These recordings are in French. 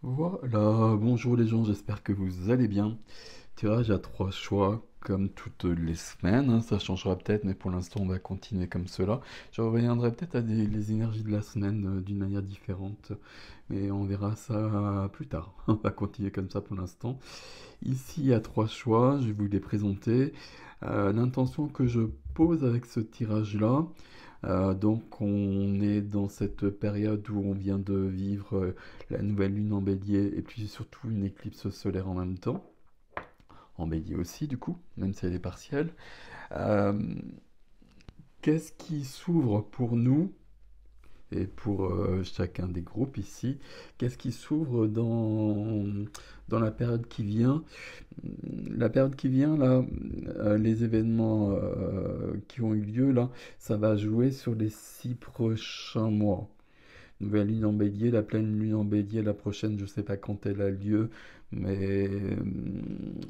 Voilà, bonjour les gens, j'espère que vous allez bien. Tirage à trois choix, comme toutes les semaines, hein, ça changera peut-être, mais pour l'instant on va continuer comme cela. Je reviendrai peut-être à les énergies de la semaine d'une manière différente, mais on verra ça plus tard. On va continuer comme ça pour l'instant. Ici, il y a trois choix, je vais vous les présenter. L'intention que je pose avec ce tirage-là, donc on est dans cette période où on vient de vivre la nouvelle lune en bélier et puis surtout une éclipse solaire en même temps, en bélier aussi du coup, même si elle est partielle. Euh, Qu'est-ce qui s'ouvre pour nous et pour chacun des groupes ici? Qu'est-ce qui s'ouvre dans la période qui vient? La période qui vient, là, les événements qui ont eu lieu, là, ça va jouer sur les 6 prochains mois. Nouvelle lune en bélier, la pleine lune en bélier, la prochaine, je ne sais pas quand elle a lieu, mais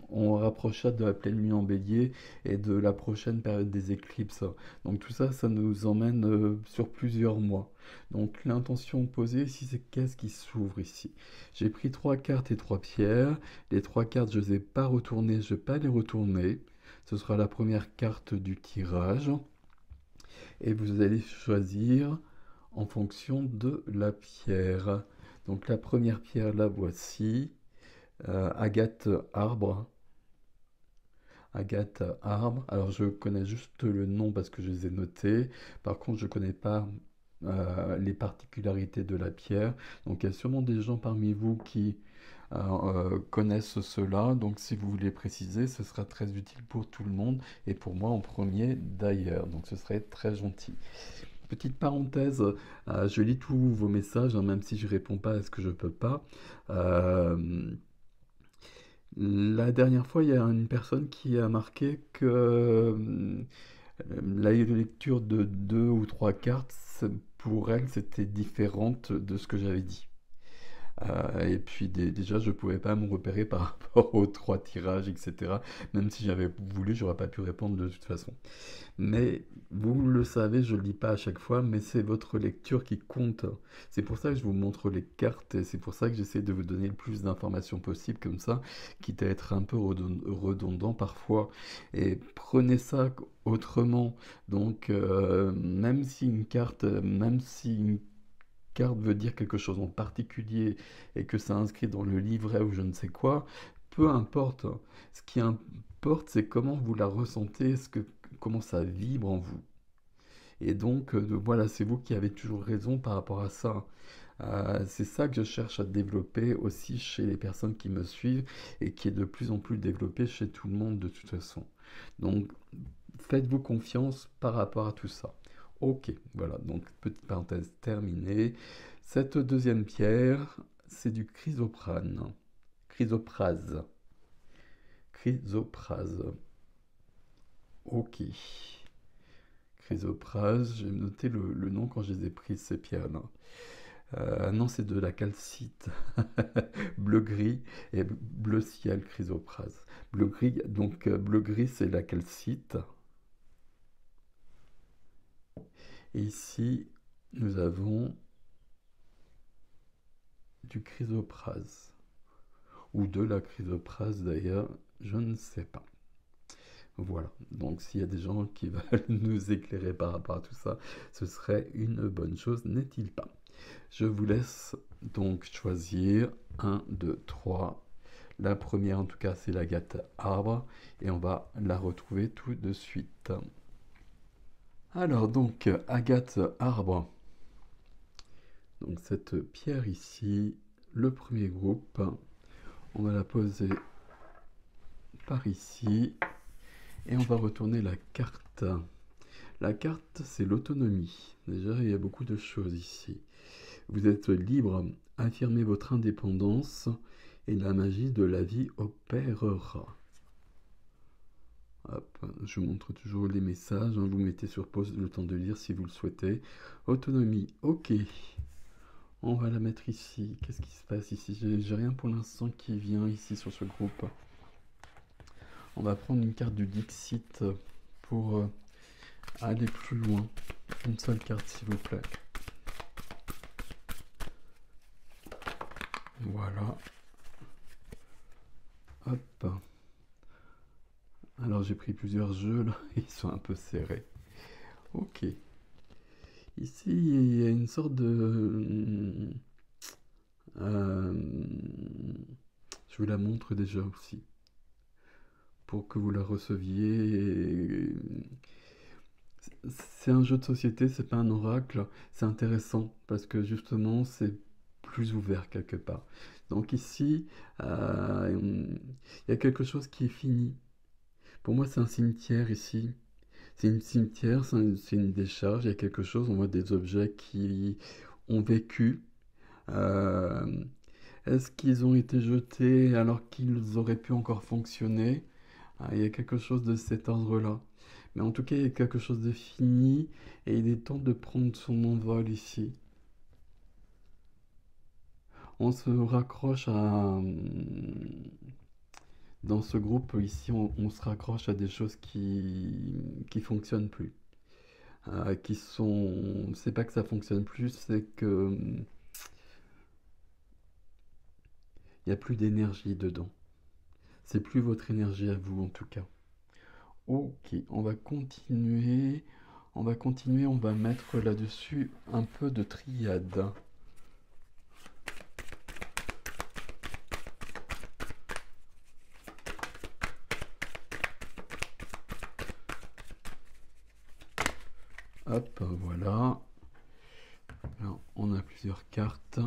on rapprochera de la pleine lune en bélier et de la prochaine période des éclipses. Donc tout ça, ça nous emmène sur plusieurs mois. Donc l'intention posée ici, c'est qu'est-ce qui s'ouvre ici? J'ai pris trois cartes et trois pierres. Les trois cartes, je ne les ai pas retournées, je ne vais pas les retourner. Ce sera la première carte du tirage. Et vous allez choisir en fonction de la pierre. Donc la première pierre, la voici. Agate arbre. Agate arbre. Alors je connais juste le nom parce que je les ai notés. Par contre, je ne connais pas les particularités de la pierre. Donc il y a sûrement des gens parmi vous qui connaissent cela. Donc si vous voulez préciser, ce sera très utile pour tout le monde et pour moi en premier d'ailleurs. Donc ce serait très gentil. Petite parenthèse, je lis tous vos messages, hein, même si je réponds pas à ce que je peux pas. Euh, la dernière fois, il y a une personne qui a marqué que la lecture de deux ou trois cartes, pour elle, c'était différente de ce que j'avais dit. Et puis déjà, je pouvais pas me repérer par rapport aux trois tirages, etc. Même si j'avais voulu, j'aurais pas pu répondre de toute façon. Mais vous le savez, je ne le dis pas à chaque fois, mais c'est votre lecture qui compte. C'est pour ça que je vous montre les cartes et c'est pour ça que j'essaie de vous donner le plus d'informations possible comme ça, quitte à être un peu redondant parfois. Et prenez ça autrement. Donc, même si une carte veut dire quelque chose en particulier et que ça inscrit dans le livret ou je ne sais quoi, peu importe. Ce qui importe, c'est comment vous la ressentez, comment ça vibre en vous. Et donc, voilà, c'est vous qui avez toujours raison par rapport à ça. C'est ça que je cherche à développer aussi chez les personnes qui me suivent et qui est de plus en plus développé chez tout le monde de toute façon. Donc, faites-vous confiance par rapport à tout ça. Ok, voilà, donc petite parenthèse terminée. Cette deuxième pierre, c'est du chrysoprane. Chrysoprase. Chrysoprase. Ok. Chrysoprase, j'ai noté le nom quand je les ai prises, ces pierres-là. Non, c'est de la calcite. Bleu-gris et bleu ciel chrysoprase. Bleu-gris, donc bleu-gris, c'est la calcite. Et ici, nous avons du chrysoprase. Ou de la chrysoprase d'ailleurs, je ne sais pas. Voilà, donc s'il y a des gens qui veulent nous éclairer par rapport à tout ça, ce serait une bonne chose, n'est-il pas? Je vous laisse donc choisir un, 2, 3. La première en tout cas c'est l'agate arbre et on va la retrouver tout de suite. Alors donc agate arbre, donc cette pierre ici, le premier groupe, on va la poser par ici et on va retourner la carte. La carte, c'est l'autonomie. Déjà, il y a beaucoup de choses ici. Vous êtes libre, affirmez votre indépendance et la magie de la vie opérera. Hop, je vous montre toujours les messages, hein, vous mettez sur pause le temps de lire si vous le souhaitez. Autonomie, ok. On va la mettre ici. Qu'est-ce qui se passe ici? J'ai rien pour l'instant qui vient ici sur ce groupe. On va prendre une carte du Dixit pour aller plus loin. Une seule carte s'il vous plaît. voilà. Hop. Alors j'ai pris plusieurs jeux là, ils sont un peu serrés. Ok. Ici, il y a une sorte de... euh, je vous la montre déjà aussi, pour que vous la receviez. C'est un jeu de société, c'est pas un oracle. C'est intéressant parce que justement, c'est plus ouvert quelque part. Donc ici, il y a quelque chose qui est fini. Pour moi, c'est un cimetière ici. C'est une cimetière, c'est une décharge, il y a quelque chose, on voit des objets qui ont vécu. Euh, Est-ce qu'ils ont été jetés alors qu'ils auraient pu encore fonctionner? Il y a quelque chose de cet ordre-là. Mais en tout cas, il y a quelque chose de fini et il est temps de prendre son envol ici. On se raccroche à... Dans ce groupe ici, on se raccroche à des choses qui fonctionnent plus. Qui sont... C'est pas que ça fonctionne plus, c'est que... Il n'y a plus d'énergie dedans. C'est plus votre énergie à vous en tout cas. Ok, on va continuer. On va mettre là-dessus un peu de triade. Hop, voilà. Alors, on a plusieurs cartes.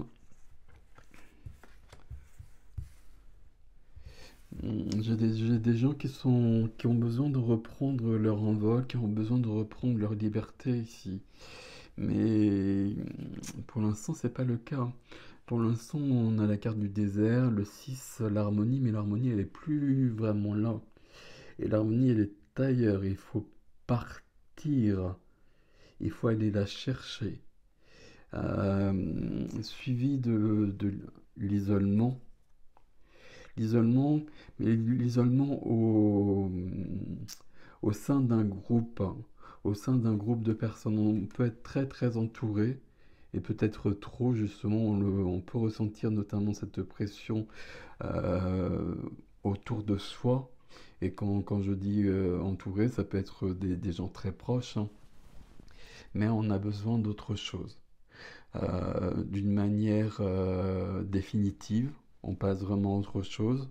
J'ai des gens qui ont besoin de reprendre leur envol, qui ont besoin de reprendre leur liberté ici. Mais pour l'instant, c'est pas le cas. Pour l'instant, on a la carte du désert, le 6, l'harmonie, mais l'harmonie, elle est plus vraiment là. Et l'harmonie, elle est ailleurs. Il faut partir. Il faut aller la chercher. Suivi de l'isolement. L'isolement, mais l'isolement au sein d'un groupe, au sein d'un groupe de personnes. On peut être très très entouré et peut-être trop justement. On peut ressentir notamment cette pression euh, autour de soi. Et quand je dis entouré, ça peut être des gens très proches, hein. Mais on a besoin d'autre chose. D'une manière définitive, on passe vraiment à autre chose,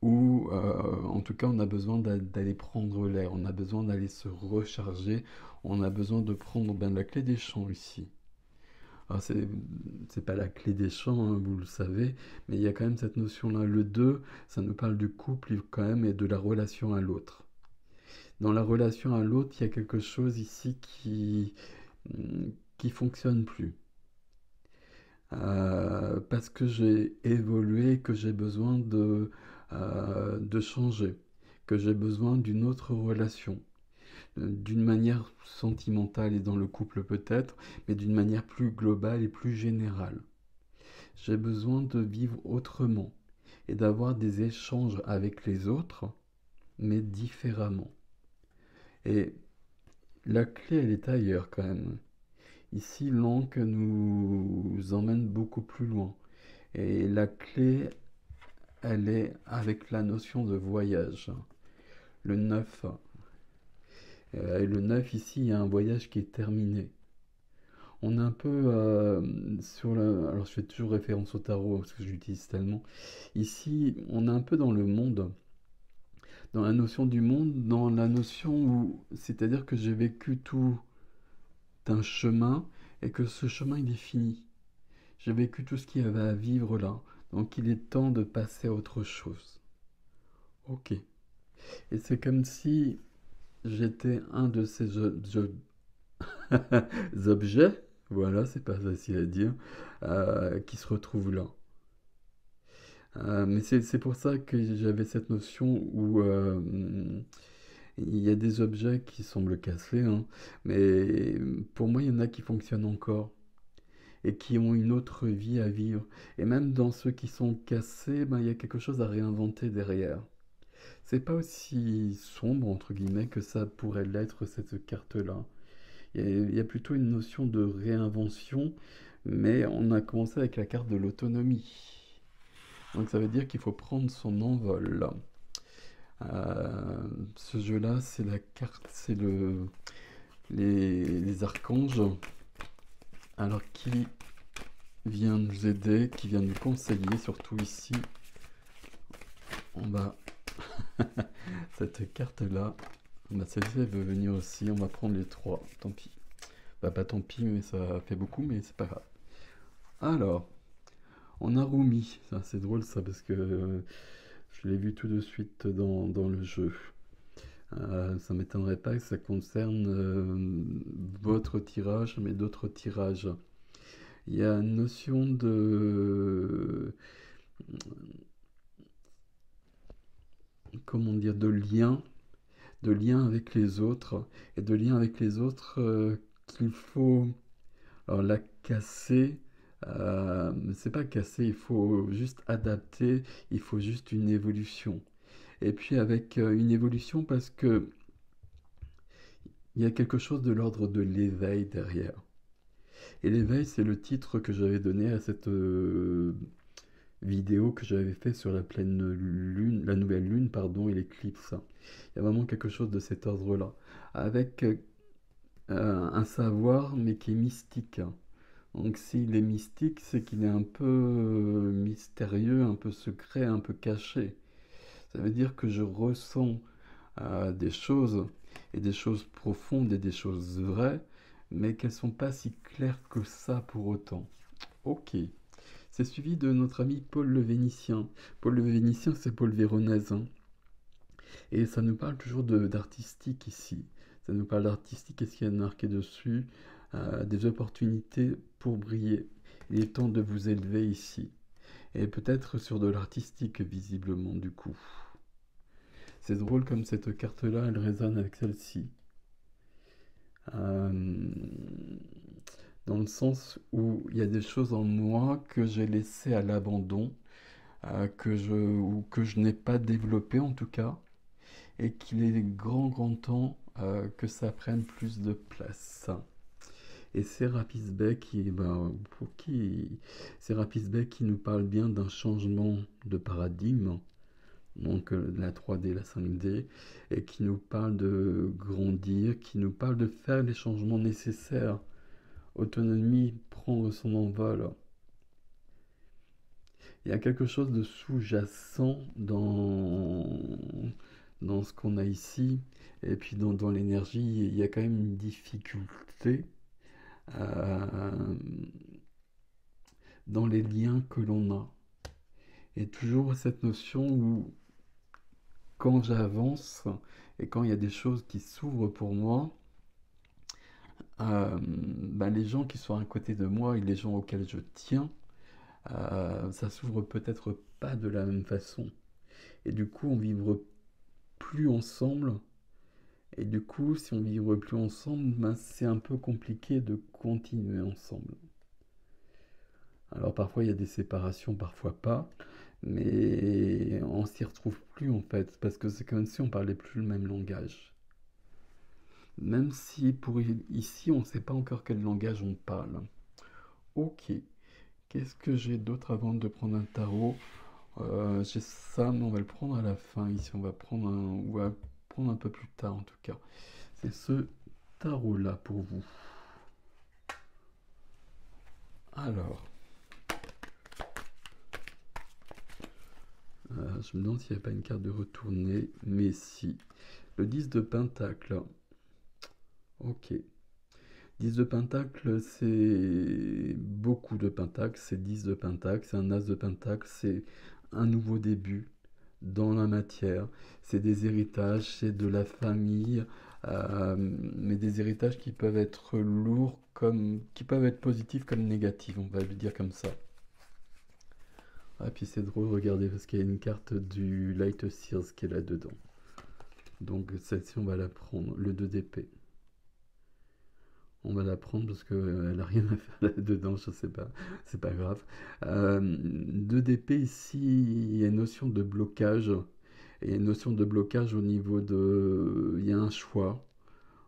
ou en tout cas on a besoin d'aller prendre l'air, on a besoin d'aller se recharger, on a besoin de prendre ben, la clé des champs ici. Alors c'est pas la clé des champs, hein, vous le savez, mais il y a quand même cette notion-là. Le 2, ça nous parle du couple quand même et de la relation à l'autre. Dans la relation à l'autre, il y a quelque chose ici qui fonctionne plus. Parce que j'ai évolué, que j'ai besoin de changer, que j'ai besoin d'une autre relation, d'une manière sentimentale et dans le couple peut-être, mais d'une manière plus globale et plus générale. J'ai besoin de vivre autrement et d'avoir des échanges avec les autres, mais différemment. Et la clé, elle est ailleurs quand même. Ici, l'encre nous emmène beaucoup plus loin. Et la clé, elle est avec la notion de voyage. Le 9. Et le 9 ici, il y a un voyage qui est terminé. On est un peu sur le... Alors je fais toujours référence au tarot parce que je l'utilise tellement. Ici, on est un peu dans le monde, dans la notion du monde, dans la notion où... C'est-à-dire que j'ai vécu tout un chemin et que ce chemin, il est fini. J'ai vécu tout ce qu'il y avait à vivre là. Donc il est temps de passer à autre chose. Ok. Et c'est comme si j'étais un de ces objets, voilà, c'est pas facile à dire, qui se retrouvent là. Mais c'est pour ça que j'avais cette notion où il y a des objets qui semblent cassés, hein, mais pour moi, il y en a qui fonctionnent encore et qui ont une autre vie à vivre. Et même dans ceux qui sont cassés, ben, il y a quelque chose à réinventer derrière. C'est pas aussi sombre, entre guillemets, que ça pourrait l'être, cette carte-là. Il y a plutôt une notion de réinvention, mais on a commencé avec la carte de l'autonomie. Donc ça veut dire qu'il faut prendre son envol. Ce jeu-là, c'est la carte, c'est les archanges. Alors qui vient nous aider, qui vient nous conseiller, surtout ici, en bas. Cette carte-là, bah, celle-ci elle veut venir aussi, on va prendre les trois, tant pis. Bah pas tant pis, mais ça fait beaucoup, mais c'est pas grave. Alors, on a Rumi, c'est drôle ça, parce que je l'ai vu tout de suite dans le jeu. Ça m'étonnerait pas que ça concerne votre tirage, mais d'autres tirages. Il y a une notion comment dire, de lien avec les autres, et de lien avec les autres qu'il faut, alors la casser, c'est pas casser, il faut juste adapter, il faut juste une évolution. Et puis avec une évolution parce que il y a quelque chose de l'ordre de l'éveil derrière. Et l'éveil, c'est le titre que j'avais donné à cette vidéo que j'avais fait sur la pleine lune, la nouvelle lune, pardon, et l'éclipse. Il y a vraiment quelque chose de cet ordre-là, avec un savoir, mais qui est mystique. Donc s'il est mystique, c'est qu'il est un peu mystérieux, un peu secret, un peu caché. Ça veut dire que je ressens des choses, et des choses profondes, et des choses vraies, mais qu'elles sont pas si claires que ça pour autant. Ok. C'est suivi de notre ami Paul le Vénitien. Paul le Vénitien, c'est Paul Véronèse, hein. Et ça nous parle toujours d'artistique ici. Ça nous parle d'artistique, qu'est-ce qu'il y a de marqué dessus? Des opportunités pour briller. Il est temps de vous élever ici. Et peut-être sur de l'artistique, visiblement, du coup. C'est drôle comme cette carte-là, elle résonne avec celle-ci. Euh, Dans le sens où il y a des choses en moi que j'ai laissées à l'abandon, ou que je n'ai pas développé en tout cas, et qu'il est grand temps que ça prenne plus de place. Et c'est Rapisbey qui nous parle bien d'un changement de paradigme, donc de la 3D, la 5D, et qui nous parle de grandir, qui nous parle de faire les changements nécessaires. Autonomie, prendre son envol. Il y a quelque chose de sous-jacent dans ce qu'on a ici. Et puis dans l'énergie, il y a quand même une difficulté euh, dans les liens que l'on a. Et toujours cette notion où quand j'avance et quand il y a des choses qui s'ouvrent pour moi, les gens qui sont à côté de moi et les gens auxquels je tiens, ça s'ouvre peut-être pas de la même façon. Et du coup, on vivre plus ensemble. Et du coup, si on vivre plus ensemble, c'est un peu compliqué de continuer ensemble. Alors parfois il y a des séparations, parfois pas, mais on s'y retrouve plus en fait, parce que c'est comme si on parlait plus le même langage. Même si pour ici, on ne sait pas encore quel langage on parle. Ok, qu'est-ce que j'ai d'autre avant de prendre un tarot? J'ai ça, mais on va le prendre à la fin. Ici, on va prendre un peu plus tard en tout cas. C'est ce tarot-là pour vous. Alors, je me demande s'il n'y a pas une carte de retourner, mais si. Le 10 de Pentacle. Ok. 10 de Pentacle, c'est beaucoup de Pentacle, c'est 10 de Pentacle, c'est un As de Pentacle, c'est un nouveau début dans la matière. C'est des héritages, c'est de la famille, mais des héritages qui peuvent être lourds, qui peuvent être positifs comme négatifs, on va le dire comme ça. Ah, puis c'est drôle, regardez, parce qu'il y a une carte du Light Sears qui est là-dedans. Donc celle-ci, on va la prendre, le 2 d'épée. On va la prendre parce qu'elle n'a rien à faire là-dedans, je sais pas, c'est pas grave. 2 d'épée ici, il y a une notion de blocage. Et une notion de blocage au niveau de... Il y a un choix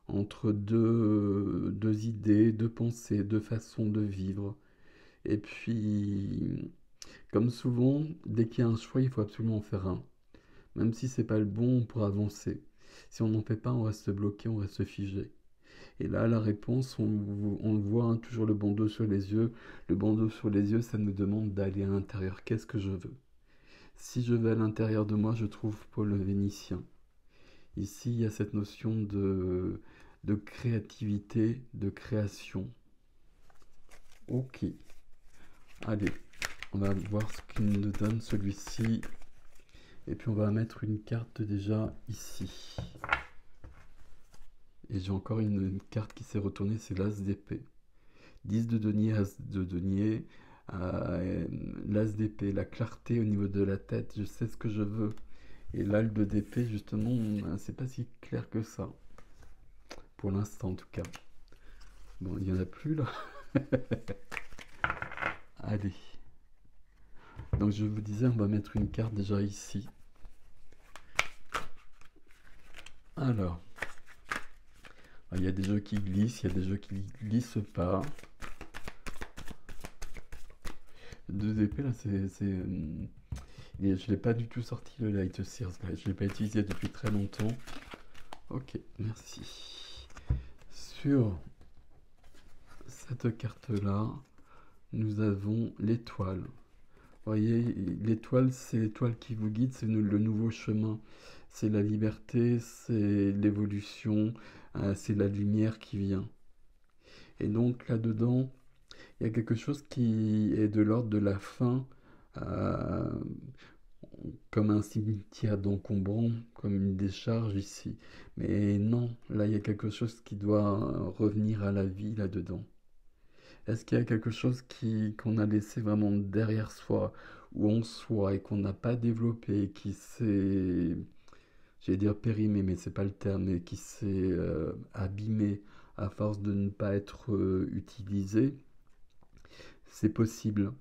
entre deux idées, deux pensées, deux façons de vivre. Et puis, Comme souvent, dès qu'il y a un choix, il faut absolument en faire un. Même si c'est pas le bon, on pourra avancer. Si on n'en fait pas, on reste bloqué, on reste figé. Et là, la réponse, on le voit, hein, toujours le bandeau sur les yeux. Le bandeau sur les yeux, ça nous demande d'aller à l'intérieur. Qu'est-ce que je veux? Si je vais à l'intérieur de moi, je trouve Paul le Vénitien. Ici, il y a cette notion de créativité, de création. Ok, allez, on va voir ce qu'il nous donne celui-ci. Et puis on va mettre une carte déjà ici. Et j'ai encore une carte qui s'est retournée, c'est l'As d'épée. 10 de denier, As de denier, l'As d'épée, la clarté au niveau de la tête, je sais ce que je veux. Et l'Al d'épée, justement, c'est pas si clair que ça. Pour l'instant, en tout cas. Bon, il n'y en a plus là. Allez. Donc je vous disais, on va mettre une carte déjà ici. Alors. Il y a des jeux qui glissent, il y a des jeux qui glissent pas. Deux épées là, je l'ai pas du tout sorti le Light Sears là. Je l'ai pas utilisé depuis très longtemps. Ok, merci. Sur cette carte là, nous avons l'étoile. Vous voyez, l'étoile, c'est l'étoile qui vous guide, c'est le nouveau chemin. C'est la liberté, c'est l'évolution, c'est la lumière qui vient. Et donc là-dedans, il y a quelque chose qui est de l'ordre de la fin, euh, comme un cimetière d'encombrants, comme une décharge ici. Mais non, là, il y a quelque chose qui doit revenir à la vie là-dedans. Est-ce qu'il y a quelque chose qu'on a laissé vraiment derrière soi, ou en soi, et qu'on n'a pas développé, qui s'est, j'allais dire périmé, mais c'est pas le terme, mais qui s'est abîmé à force de ne pas être utilisé? C'est possible.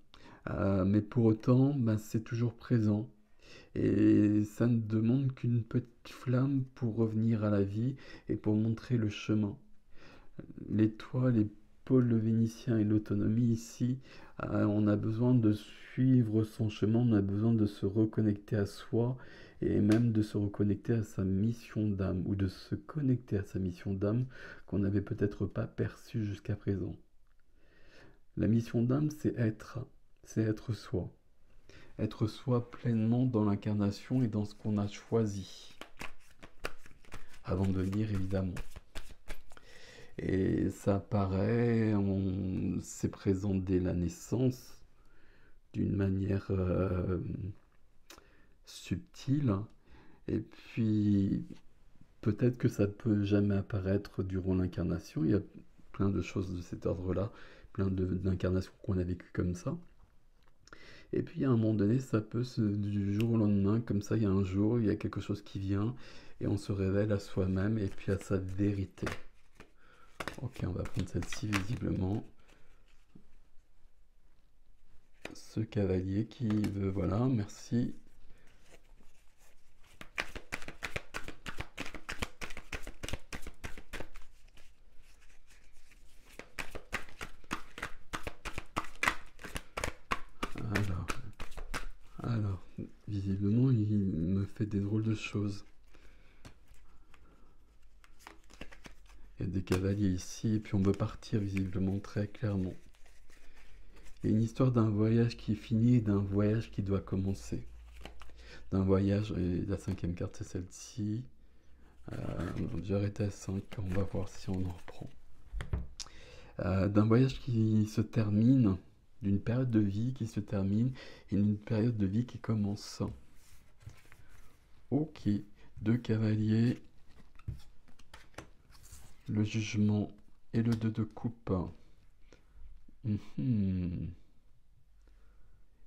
Mais pour autant, bah, c'est toujours présent. Et ça ne demande qu'une petite flamme pour revenir à la vie et pour montrer le chemin. L'étoile, les pôles vénitiens et l'autonomie ici, on a besoin de suivre son chemin, on a besoin de se reconnecter à soi et même de se reconnecter à sa mission d'âme ou de se connecter à sa mission d'âme qu'on n'avait peut-être pas perçue jusqu'à présent. La mission d'âme, c'est être soi. Être soi pleinement dans l'incarnation et dans ce qu'on a choisi. Avant de venir, évidemment. Et ça apparaît, c'est présent dès la naissance, d'une manière subtile. Et puis, peut-être que ça peut jamais apparaître durant l'incarnation. Il y a plein de choses de cet ordre-là, plein d'incarnations qu'on a vécues comme ça. Et puis à un moment donné, ça peut du jour au lendemain, comme ça, il y a un jour, il y a quelque chose qui vient, et on se révèle à soi-même et puis à sa vérité. Ok, on va prendre celle-ci visiblement. Ce cavalier qui veut, voilà, merci. Alors, visiblement, il me fait des drôles de choses. Il y a des cavaliers ici, et puis on veut partir visiblement très clairement. Il y a une histoire d'un voyage qui finit et d'un voyage qui doit commencer. D'un voyage, et la cinquième carte c'est celle-ci. J'ai arrêté à 5, on va voir si on en reprend. D'un voyage qui se termine, d'une période de vie qui se termine et d'une période de vie qui commence. Ok, deux cavaliers, le jugement et le 2 de coupe.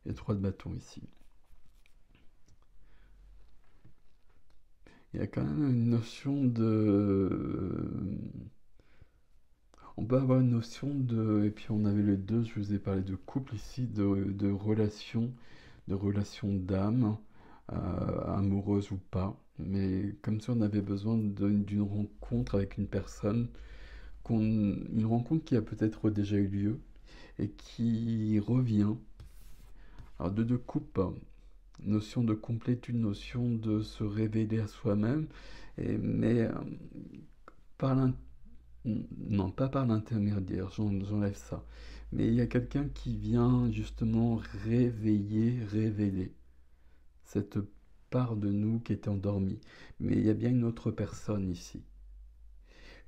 Et 3 de bâton ici. Il y a quand même une notion de... On peut avoir une notion de... Et puis on avait les deux, je vous ai parlé de couple ici, de relation d'âme, amoureuse ou pas. Mais comme si on avait besoin d'une rencontre avec une personne, une rencontre qui a peut-être déjà eu lieu et qui revient Alors, de coupe, notion de complétude, notion de se révéler à soi-même, mais par l'in- non, pas par l'intermédiaire, j'enlève ça. Mais il y a quelqu'un qui vient justement révéler cette part de nous qui était endormie. Mais il y a bien une autre personne ici.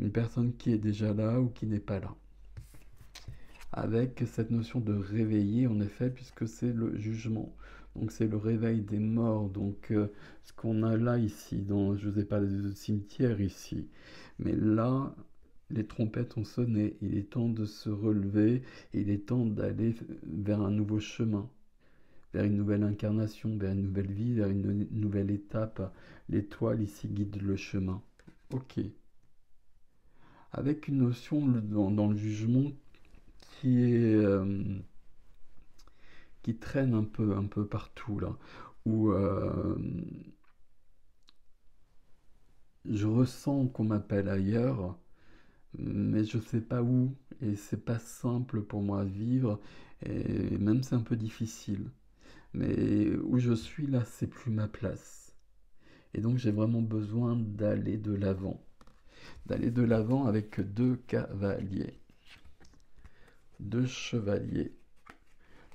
Une personne qui est déjà là ou qui n'est pas là. Avec cette notion de réveiller, en effet, puisque c'est le jugement. Donc c'est le réveil des morts. Donc ce qu'on a là ici, je vous ai parlé de cimetière ici, mais là, les trompettes ont sonné. Il est temps de se relever, il est temps d'aller vers un nouveau chemin, vers une nouvelle incarnation, vers une nouvelle vie, vers une nouvelle étape. L'étoile ici guide le chemin. Ok. Avec une notion dans le jugement qui est qui traîne un peu partout là, où je ressens qu'on m'appelle ailleurs, mais je sais pas où, et c'est pas simple pour moi à vivre, et même c'est un peu difficile. Mais où je suis là, c'est plus ma place. Et donc j'ai vraiment besoin d'aller de l'avant avec deux cavaliers, deux chevaliers,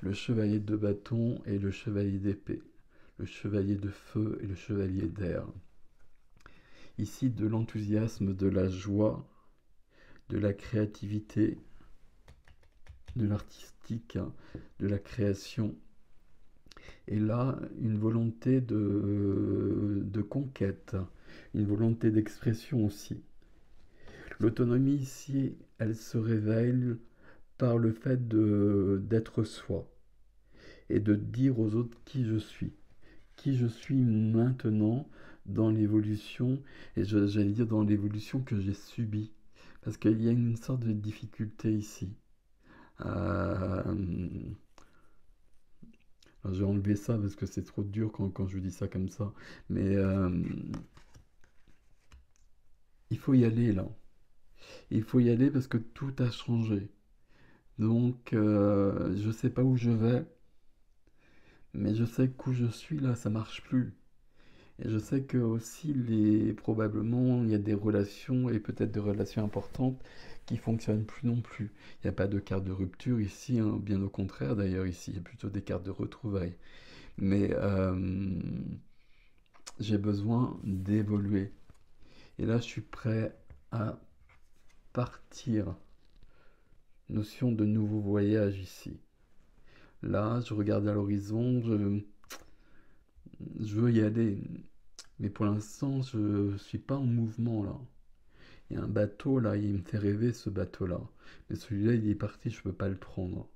le chevalier de bâton et le chevalier d'épée, le chevalier de feu et le chevalier d'air. Ici, de l'enthousiasme, de la joie, de la créativité, de l'artistique, de la création. Et là, une volonté de conquête, une volonté d'expression aussi. L'autonomie ici, elle se révèle par le fait d'être soi et de dire aux autres qui je suis maintenant dans l'évolution, et j'allais dire dans l'évolution que j'ai subie. Parce qu'il y a une sorte de difficulté ici. Euh, alors, j'ai enlevé ça parce que c'est trop dur quand je dis ça comme ça. Mais il faut y aller là. Il faut y aller parce que tout a changé. Donc, je sais pas où je vais, mais je sais qu'où je suis là, ça marche plus. Et je sais que aussi probablement il y a des relations et peut-être des relations importantes qui fonctionnent plus non plus. Il n'y a pas de carte de rupture ici, hein, bien au contraire d'ailleurs ici, il y a plutôt des cartes de retrouvailles. Mais j'ai besoin d'évoluer. Et là je suis prêt à partir. Notion de nouveau voyage ici. Là je regarde à l'horizon, je veux y aller. Mais pour l'instant je suis pas en mouvement là. Il y a un bateau là, il me fait rêver ce bateau-là. Mais celui-là, il est parti, je peux pas le prendre.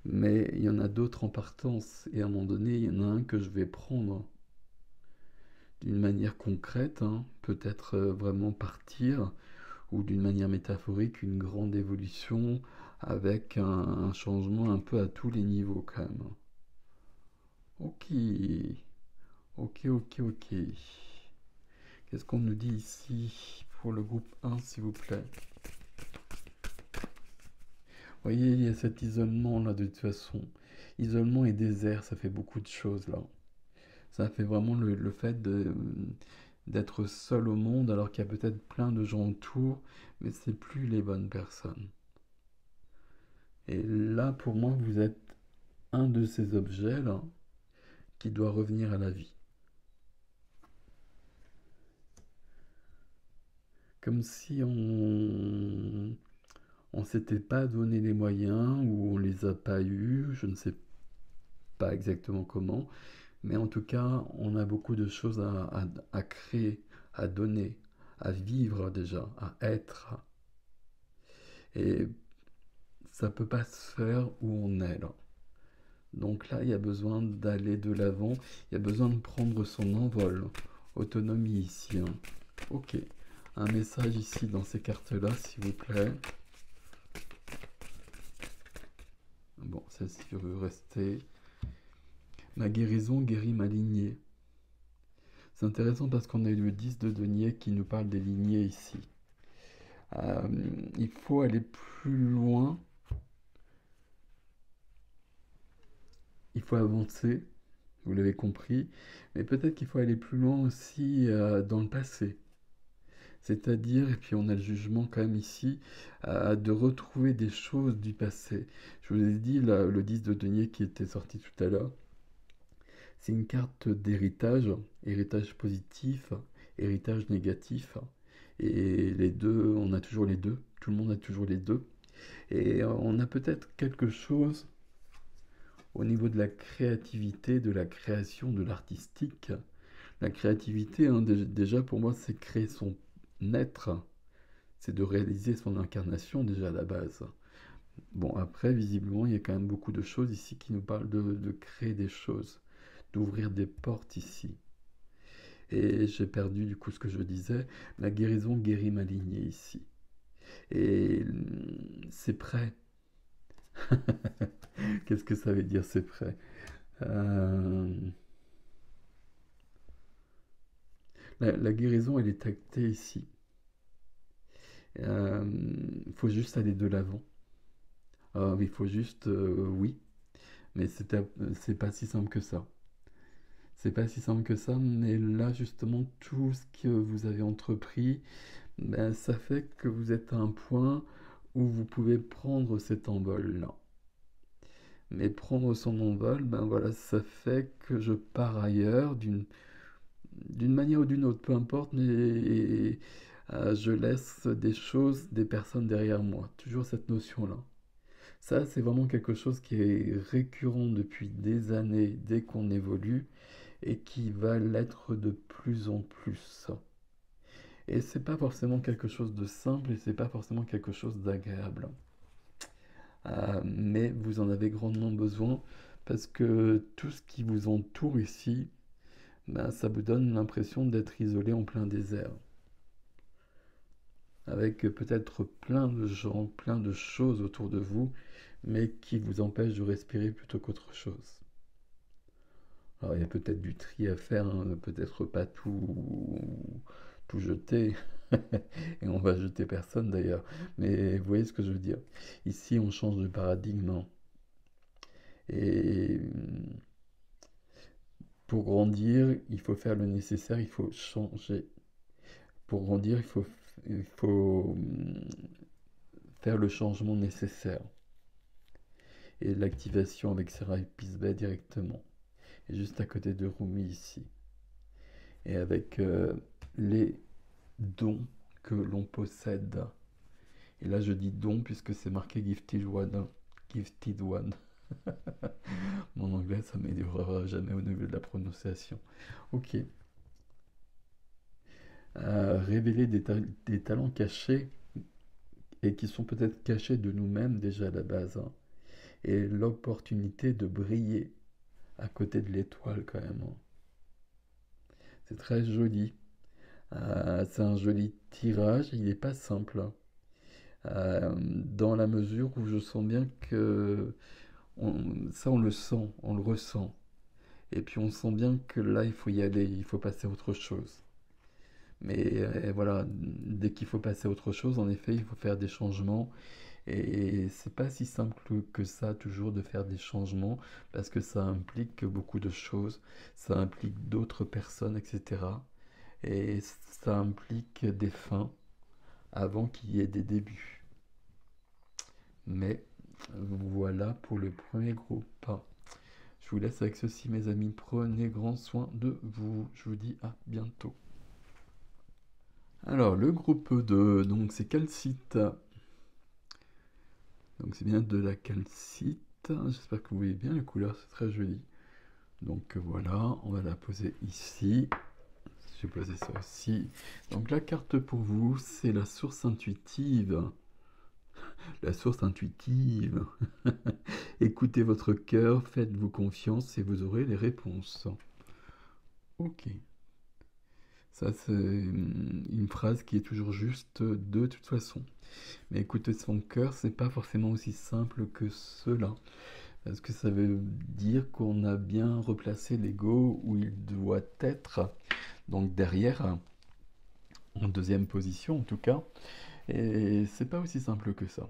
Mais il y en a d'autres en partance. Et à un moment donné, il y en a un que je vais prendre d'une manière concrète, hein, peut-être vraiment partir, ou d'une manière métaphorique, une grande évolution avec un changement un peu à tous les niveaux quand même. Ok, ok. Qu'est-ce qu'on nous dit ici pour le groupe 1, s'il vous plaît? Vous voyez, il y a cet isolement là de toute façon. Isolement et désert, ça fait beaucoup de choses là. Ça fait vraiment le fait d'être seul au monde alors qu'il y a peut-être plein de gens autour, mais c'est plus les bonnes personnes. Et là, pour moi, vous êtes un de ces objets là qui doit revenir à la vie. Comme si on s'était pas donné les moyens ou on les a pas eus, je ne sais pas exactement comment. Mais en tout cas, on a beaucoup de choses à créer, à donner, à vivre déjà, à être. Et ça peut pas se faire où on est là. Donc là, il y a besoin d'aller de l'avant, il y a besoin de prendre son envol. Autonomie ici, hein. Ok. Un message ici dans ces cartes-là, s'il vous plaît. Bon, celle-ci veut rester. Ma guérison guérit ma lignée. C'est intéressant parce qu'on a eu le 10 de denier qui nous parle des lignées ici. Euh, il faut aller plus loin il faut avancer, vous l'avez compris, mais peut-être qu'il faut aller plus loin aussi dans le passé. C'est-à-dire, et puis on a le jugement quand même ici, de retrouver des choses du passé. Je vous ai dit, là, le 10 de denier qui était sorti tout à l'heure, c'est une carte d'héritage, héritage positif, héritage négatif. Et les deux, on a toujours les deux, tout le monde a toujours les deux. Et on a peut-être quelque chose au niveau de la créativité, de la création, de l'artistique. La créativité, hein, déjà pour moi, c'est créer son être, c'est de réaliser son incarnation déjà à la base. Bon, après, visiblement, il y a quand même beaucoup de choses ici qui nous parlent de créer des choses, d'ouvrir des portes ici. Et j'ai perdu du coup ce que je disais, la guérison guérit ma lignée ici. Et c'est prêt. Qu'est-ce que ça veut dire c'est prêt? Euh, la guérison, elle est actée ici. Il faut juste aller de l'avant. Il faut juste, oui, mais c'est pas si simple que ça. C'est pas si simple que ça, mais là justement, tout ce que vous avez entrepris, ben, ça fait que vous êtes à un point où vous pouvez prendre cet envol-là. Mais prendre son envol, ben voilà, ça fait que je pars ailleurs d'une manière ou d'une autre, peu importe, mais je laisse des choses, des personnes derrière moi. Toujours cette notion-là. Ça, c'est vraiment quelque chose qui est récurrent depuis des années, dès qu'on évolue, et qui va l'être de plus en plus. Et c'est pas forcément quelque chose de simple et c'est pas forcément quelque chose d'agréable. Mais vous en avez grandement besoin parce que tout ce qui vous entoure ici, ben, ça vous donne l'impression d'être isolé en plein désert. Avec peut-être plein de gens, plein de choses autour de vous, mais qui vous empêchent de respirer plutôt qu'autre chose. Alors il y a peut-être du tri à faire, hein, peut-être pas tout jeter, et on va jeter personne d'ailleurs. Mais vous voyez ce que je veux dire. Ici, on change de paradigme, hein. Et pour grandir, il faut faire le nécessaire, il faut changer. Pour grandir, il faut faire le changement nécessaire. Et l'activation avec Sarah Pisbet directement. Et juste à côté de Rumi ici. Et avec les dons que l'on possède. Et là, je dis don puisque c'est marqué Gifted One. Gifted One. Mon anglais, ça m'améliorera jamais au niveau de la prononciation. Ok. Révéler des talents cachés et qui sont peut-être cachés de nous-mêmes déjà à la base, hein. Et l'opportunité de briller à côté de l'étoile quand même, hein. C'est très joli. C'est un joli tirage. Il n'est pas simple, hein. Dans la mesure où je sens bien que ça, on le sent, on le ressent. Et puis on sent bien que là, il faut y aller, il faut passer à autre chose. Mais voilà, dès qu'il faut passer à autre chose, en effet, il faut faire des changements. Et c'est pas si simple que ça, toujours, de faire des changements, parce que ça implique beaucoup de choses, ça implique d'autres personnes, etc. Et ça implique des fins avant qu'il y ait des débuts. Mais voilà pour le premier groupe. Je vous laisse avec ceci, mes amis. Prenez grand soin de vous. Je vous dis à bientôt. Alors, le groupe 2, donc c'est calcite. Donc c'est bien de la calcite. J'espère que vous voyez bien les couleurs, c'est très joli. Donc voilà, on va la poser ici. Je vais poser ça aussi. Donc la carte pour vous, c'est la source intuitive. La source intuitive. Écoutez votre cœur, faites-vous confiance et vous aurez les réponses. Ok. Ça, c'est une phrase qui est toujours juste de toute façon. Mais écouter son cœur, c'est pas forcément aussi simple que cela. Parce que ça veut dire qu'on a bien replacé l'ego où il doit être. Donc derrière, en deuxième position en tout cas. Et c'est pas aussi simple que ça.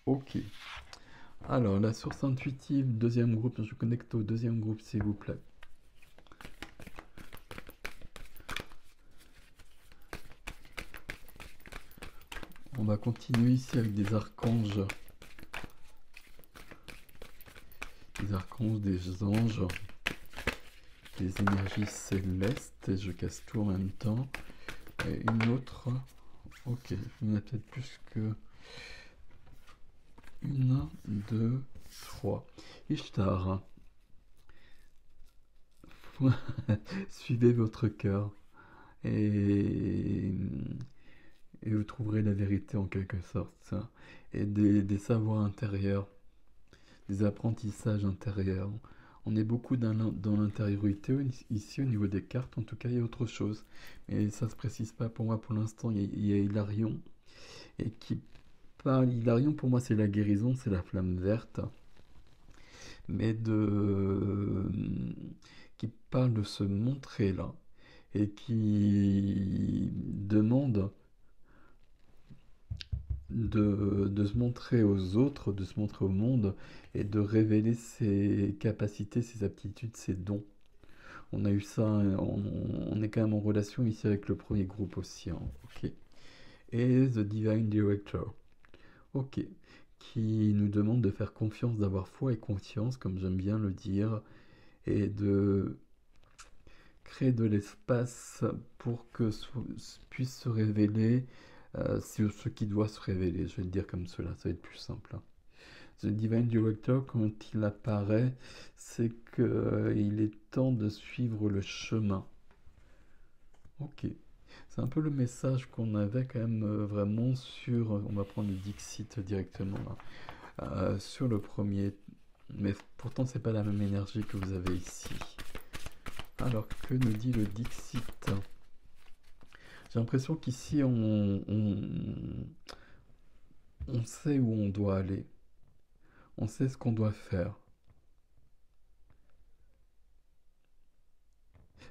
Ok. Alors, la source intuitive, deuxième groupe, je connecte au deuxième groupe, s'il vous plaît. On va continuer ici avec des archanges. Des archanges, des anges, des énergies célestes. Et je casse tout en même temps. Et une autre. Ok, il y en a peut-être plus que... Une, deux, trois. Ishtar. Suivez votre cœur. Et... et vous trouverez la vérité en quelque sorte. Ça. Et des savoirs intérieurs. Des apprentissages intérieurs. On est beaucoup dans l'intériorité ici au niveau des cartes. En tout cas, il y a autre chose. Mais ça ne se précise pas pour moi pour l'instant. Il y a Hilarion. Et qui parle... Hilarion, pour moi, c'est la guérison, c'est la flamme verte. Mais qui parle de se montrer là. Et qui demande de se montrer aux autres, de se montrer au monde et de révéler ses capacités, ses aptitudes, ses dons. On a eu ça, on est quand même en relation ici avec le premier groupe aussi, hein. Ok. Et The Divine Director, ok, qui nous demande de faire confiance, d'avoir foi et confiance, comme j'aime bien le dire, et de créer de l'espace pour que puisse se révéler ce qui doit se révéler. Je vais le dire comme cela, ça va être plus simple, hein. The Divine Director, quand il apparaît, c'est qu'il est temps de suivre le chemin. Ok. C'est un peu le message qu'on avait quand même vraiment sur... On va prendre le Dixit directement là. Sur le premier. Mais pourtant, c'est pas la même énergie que vous avez ici. Alors, que nous dit le Dixit? J'ai l'impression qu'ici, on sait où on doit aller. On sait ce qu'on doit faire.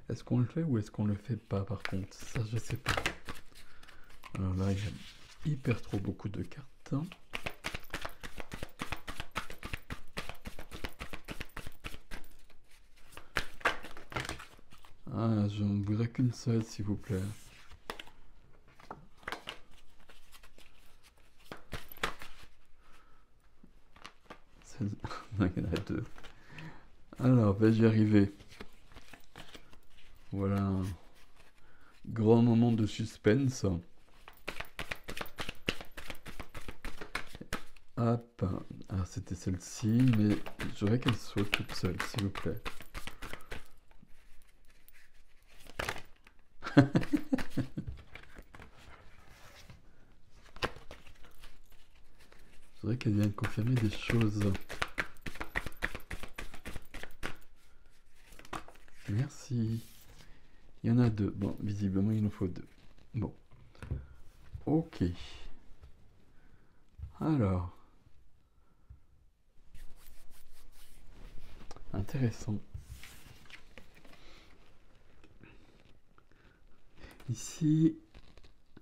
Est-ce qu'on le fait ou est-ce qu'on le fait pas par contre? Ça, je sais pas. Alors là, il y a hyper trop beaucoup de cartes. Ah, je ne voudrais qu'une seule, s'il vous plaît. Il y en a deux. Alors, vais-je y arriver? Voilà un grand moment de suspense. Hop. Ah, c'était celle-ci, mais je voudrais qu'elle soit toute seule, s'il vous plaît. Je voudrais qu'elle vienne confirmer des choses. Merci. Il y en a deux. Bon, visiblement, il nous faut deux. Bon. Ok. Alors. Intéressant. Ici,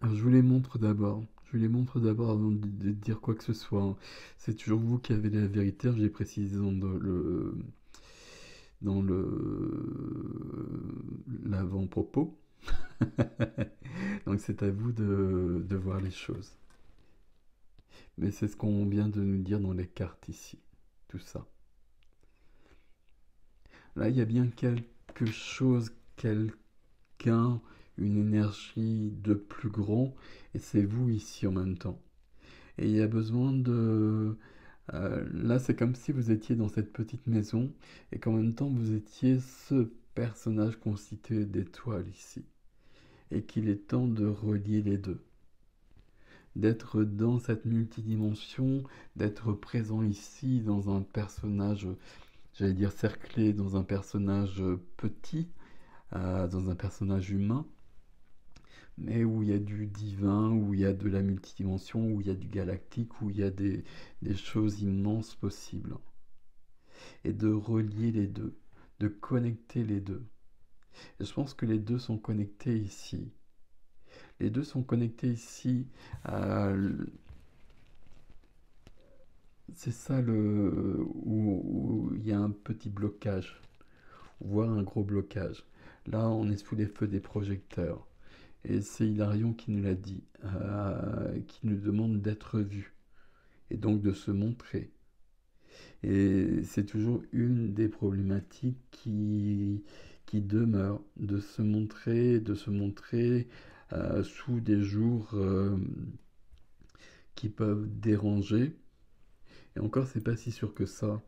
alors je vous les montre d'abord. Je vous les montre d'abord avant de dire quoi que ce soit, hein. C'est toujours vous qui avez la vérité. J'ai précisé dans l'avant-propos. Donc c'est à vous de voir les choses. Mais c'est ce qu'on vient de nous dire dans les cartes ici. Tout ça. Là, il y a bien quelque chose, quelqu'un, une énergie de plus grand, et c'est vous ici en même temps. Et il y a besoin de... là, c'est comme si vous étiez dans cette petite maison, et qu'en même temps, vous étiez ce personnage constitué d'étoiles ici. Et qu'il est temps de relier les deux. D'être dans cette multidimension, d'être présent ici dans un personnage, j'allais dire cerclé, dans un personnage petit, dans un personnage humain, mais où il y a du divin, où il y a de la multidimension, où il y a du galactique, où il y a des choses immenses possibles. Et de relier les deux, de connecter les deux. Et je pense que les deux sont connectés ici. Les deux sont connectés ici à c'est ça où il y a un petit blocage, voire un gros blocage. Là, on est sous les feux des projecteurs. Et c'est Hilarion qui nous l'a dit, qui nous demande d'être vu et donc de se montrer. Et c'est toujours une des problématiques qui demeure, de se montrer sous des jours qui peuvent déranger. Et encore, c'est pas si sûr que ça.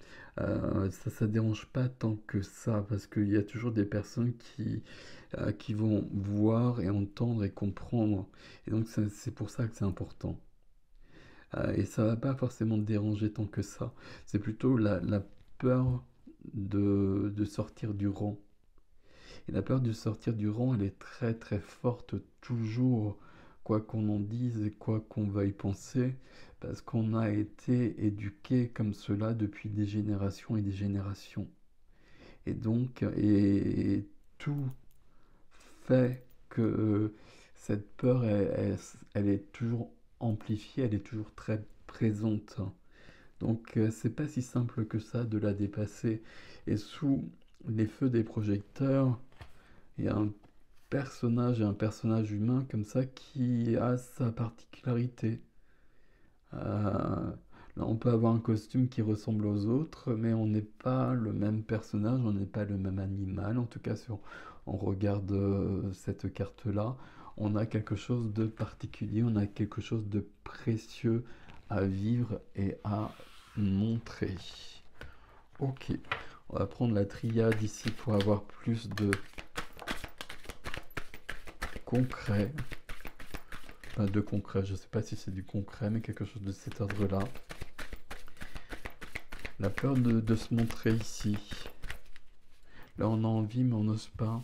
Ça dérange pas tant que ça, parce qu'il y a toujours des personnes qui vont voir et entendre et comprendre. Et donc, c'est pour ça que c'est important. Et ça va pas forcément te déranger tant que ça. C'est plutôt la peur de sortir du rang. Et la peur de sortir du rang, elle est très très forte toujours, quoi qu'on en dise et quoi qu'on veuille penser, parce qu'on a été éduqué comme cela depuis des générations et des générations. Et donc, et tout fait que cette peur, elle est toujours amplifiée, elle est toujours très présente. Donc, c'est pas si simple que ça de la dépasser. Et sous les feux des projecteurs, il y a un personnage humain comme ça qui a sa particularité. Là, on peut avoir un costume qui ressemble aux autres, mais on n'est pas le même personnage, on n'est pas le même animal. En tout cas, si on regarde cette carte-là, on a quelque chose de particulier, on a quelque chose de précieux à vivre et à montrer. Ok, on va prendre la triade ici pour avoir plus de concret. Enfin, de concret, je sais pas si c'est du concret, mais quelque chose de cet ordre-là. La peur de se montrer ici. Là, on a envie, mais on n'ose pas.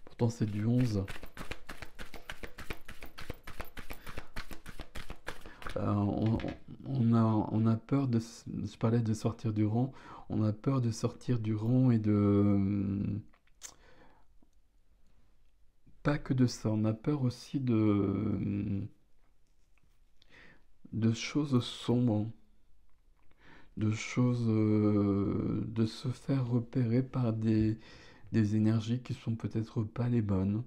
Pourtant, c'est du 11. On a peur de... Je parlais de sortir du rang. On a peur de sortir du rang et de... Pas que de ça, on a peur aussi de choses sombres, de choses, de se faire repérer par des énergies qui sont peut-être pas les bonnes,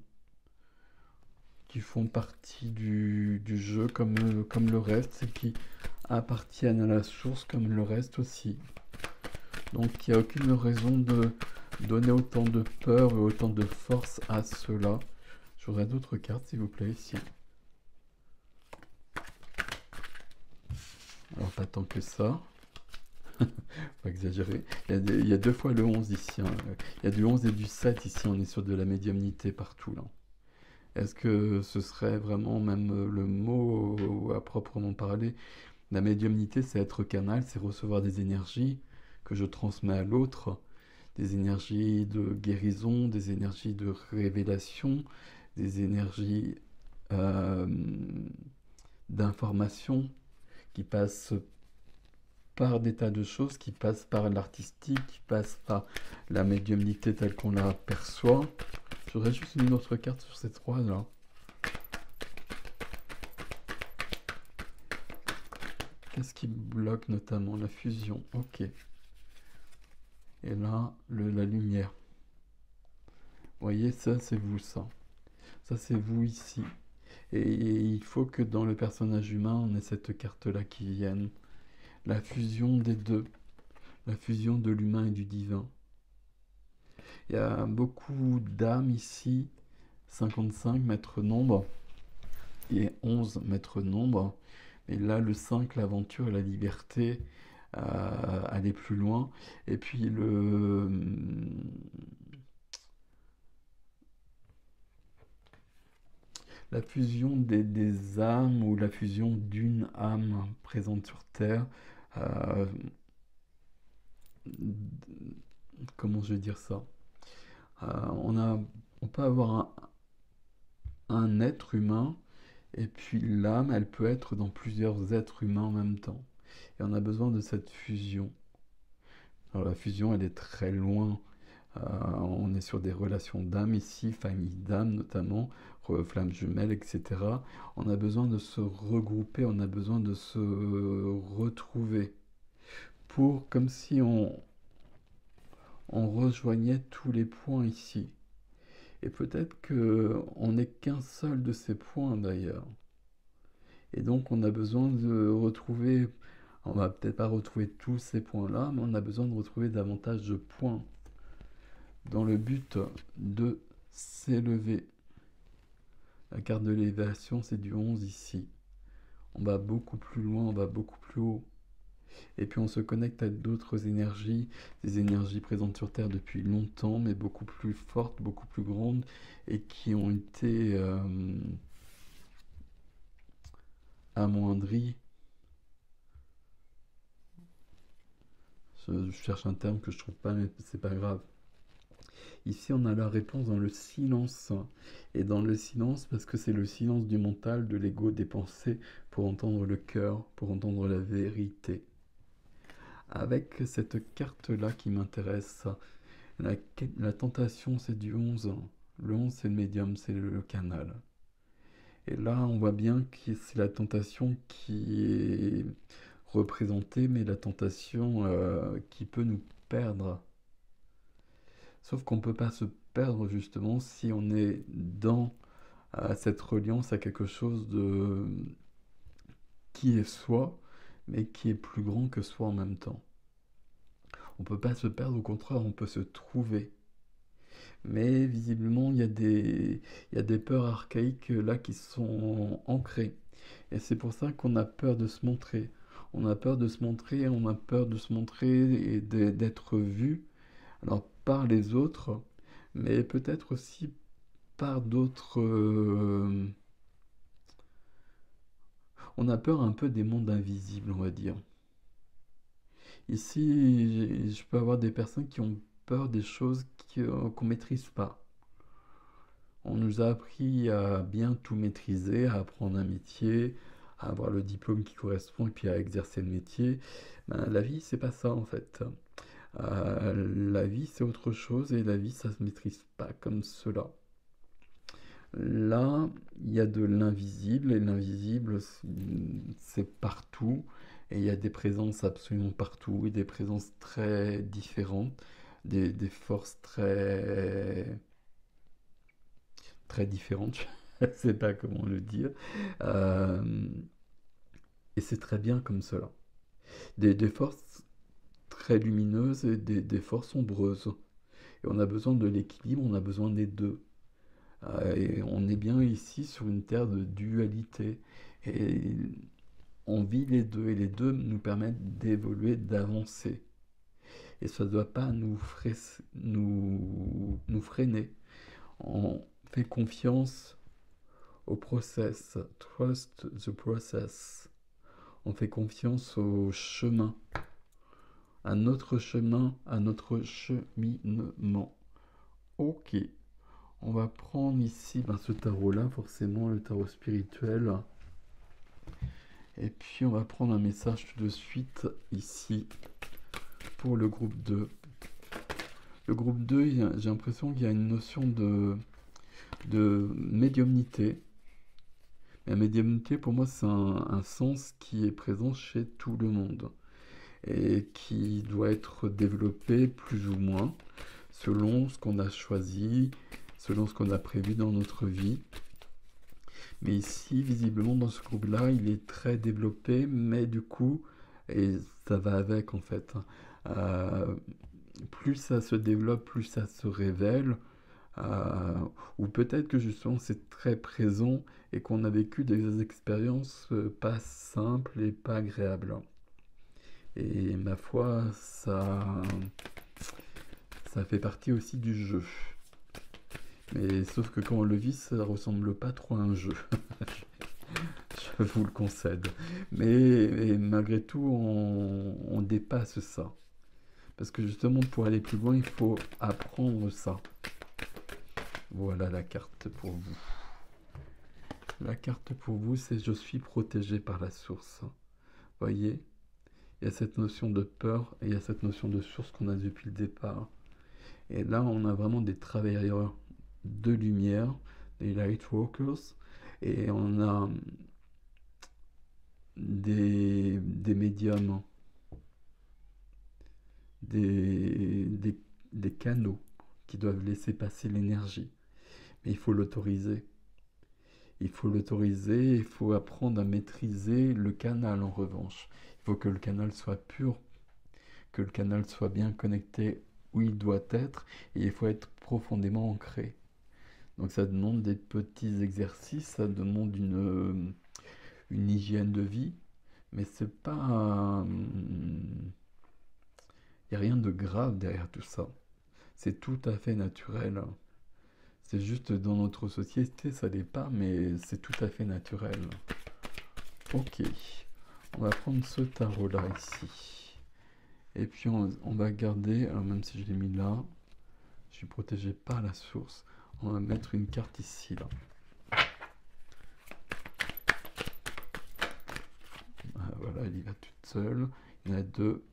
qui font partie du jeu comme le reste et qui appartiennent à la source comme le reste aussi. Donc il n'y a aucune raison de donner autant de peur et autant de force à cela. J'aurais d'autres cartes s'il vous plaît ici. Alors pas tant que ça. Pas exagérer. Il y a deux fois le 11 ici. Hein. Il y a du 11 et du 7 ici. On est sur de la médiumnité partout là. Est-ce que ce serait vraiment même le mot à proprement parler? La médiumnité, c'est être canal, c'est recevoir des énergies que je transmets à l'autre, des énergies de guérison, des énergies de révélation, des énergies euh, d'information qui passent par des tas de choses, qui passent par l'artistique, qui passent par la médiumnité telle qu'on la perçoit. J'aurais juste une autre carte sur ces trois là. Qu'est-ce qui bloque notamment? La fusion, ok. Et là, la lumière. Vous voyez, ça c'est vous, ça. Ça c'est vous ici. Et il faut que dans le personnage humain, on ait cette carte-là qui vienne. La fusion des deux. La fusion de l'humain et du divin. Il y a beaucoup d'âmes ici. 55 mètres nombre. Et 11 mètres nombre. Et là, le 5, l'aventure et la liberté, aller plus loin. Et puis la fusion des âmes ou la fusion d'une âme présente sur Terre. euh, Comment je vais dire ça? On peut avoir un être humain et puis l'âme, elle peut être dans plusieurs êtres humains en même temps. Et on a besoin de cette fusion. Alors la fusion, elle est très loin. On est sur des relations d'âme ici, famille d'âme notamment, flammes jumelles, etc. On a besoin de se regrouper, on a besoin de se retrouver pour, comme si on rejoignait tous les points ici. Et peut-être que on n'est qu'un seul de ces points d'ailleurs. Et donc on a besoin de retrouver, on va peut-être pas retrouver tous ces points-là, mais on a besoin de retrouver davantage de points dans le but de s'élever. La carte de l'élévation, c'est du 11 ici. On va beaucoup plus loin, on va beaucoup plus haut. Et puis on se connecte à d'autres énergies, des énergies présentes sur Terre depuis longtemps, mais beaucoup plus fortes, beaucoup plus grandes, et qui ont été amoindries. Je cherche un terme que je trouve pas, mais c'est pas grave. Ici, on a la réponse dans le silence. Et dans le silence, parce que c'est le silence du mental, de l'ego, des pensées, pour entendre le cœur, pour entendre la vérité. Avec cette carte-là qui m'intéresse, la tentation, c'est du 11. Le 11, c'est le médium, c'est le canal. Et là, on voit bien que c'est la tentation qui est représentée, mais la tentation qui peut nous perdre. Sauf qu'on ne peut pas se perdre justement si on est dans cette reliance à quelque chose de qui est soi, mais qui est plus grand que soi en même temps. On ne peut pas se perdre, au contraire, on peut se trouver. Mais visiblement, il y a des peurs archaïques là qui sont ancrées. Et c'est pour ça qu'on a peur de se montrer. On a peur de se montrer, on a peur de se montrer et d'être vu, alors par les autres, mais peut-être aussi par d'autres. On a peur un peu des mondes invisibles, on va dire. Ici, je peux avoir des personnes qui ont peur des choses qu'on ne maîtrise pas. On nous a appris à bien tout maîtriser, à apprendre un métier, à avoir le diplôme qui correspond et puis à exercer le métier. Ben, la vie, c'est pas ça en fait. La vie, c'est autre chose et la vie, ça se maîtrise pas comme cela. Là, il y a de l'invisible et l'invisible, c'est partout et il y a des présences absolument partout et des présences très différentes, des forces très différentes, je ne sais pas comment le dire. Euh, et c'est très bien comme cela. Des forces très lumineuses et des forces ombreuses. Et on a besoin de l'équilibre, on a besoin des deux. Et on est bien ici sur une terre de dualité. Et on vit les deux, et les deux nous permettent d'évoluer, d'avancer. Et ça ne doit pas nous freiner. On fait confiance au process. Trust the process. On fait confiance au chemin, à notre chemin, à notre cheminement. Ok. On va prendre ici ce tarot-là, forcément, le tarot spirituel. Et puis, on va prendre un message tout de suite ici pour le groupe 2. Le groupe 2, j'ai l'impression qu'il y a une notion de médiumnité. La médiumnité, pour moi, c'est un sens qui est présent chez tout le monde et qui doit être développé plus ou moins selon ce qu'on a choisi, selon ce qu'on a prévu dans notre vie. Mais ici, visiblement, dans ce groupe-là, il est très développé, mais du coup, et ça va avec en fait, plus ça se développe, plus ça se révèle, ou peut-être que justement c'est très présent et qu'on a vécu des expériences pas simples et pas agréables. Et ma foi, ça fait partie aussi du jeu. Mais sauf que quand on le vit, ça ressemble pas trop à un jeu. Je vous le concède. Mais malgré tout, on dépasse ça. Parce que justement, pour aller plus loin, il faut apprendre ça. Voilà la carte pour vous. La carte pour vous, c'est je suis protégé par la source. Voyez, il y a cette notion de peur et il y a cette notion de source qu'on a depuis le départ. Et là, on a vraiment des travailleurs de lumière, des light workers, et on a des médiums, des, des, des canaux qui doivent laisser passer l'énergie. Mais il faut l'autoriser. Il faut l'autoriser, il faut apprendre à maîtriser le canal en revanche. Il faut que le canal soit pur, que le canal soit bien connecté où il doit être, et il faut être profondément ancré. Donc ça demande des petits exercices, ça demande une hygiène de vie, mais c'est pas... Il n'y a rien de grave derrière tout ça. C'est tout à fait naturel. C'est juste dans notre société, ça l'est pas, mais c'est tout à fait naturel. Ok, on va prendre ce tarot-là ici. Et puis on va garder, alors même si je l'ai mis là, je suis protégé par la source. On va mettre une carte ici, là. Ah, voilà, elle y va toute seule. Il y en a deux.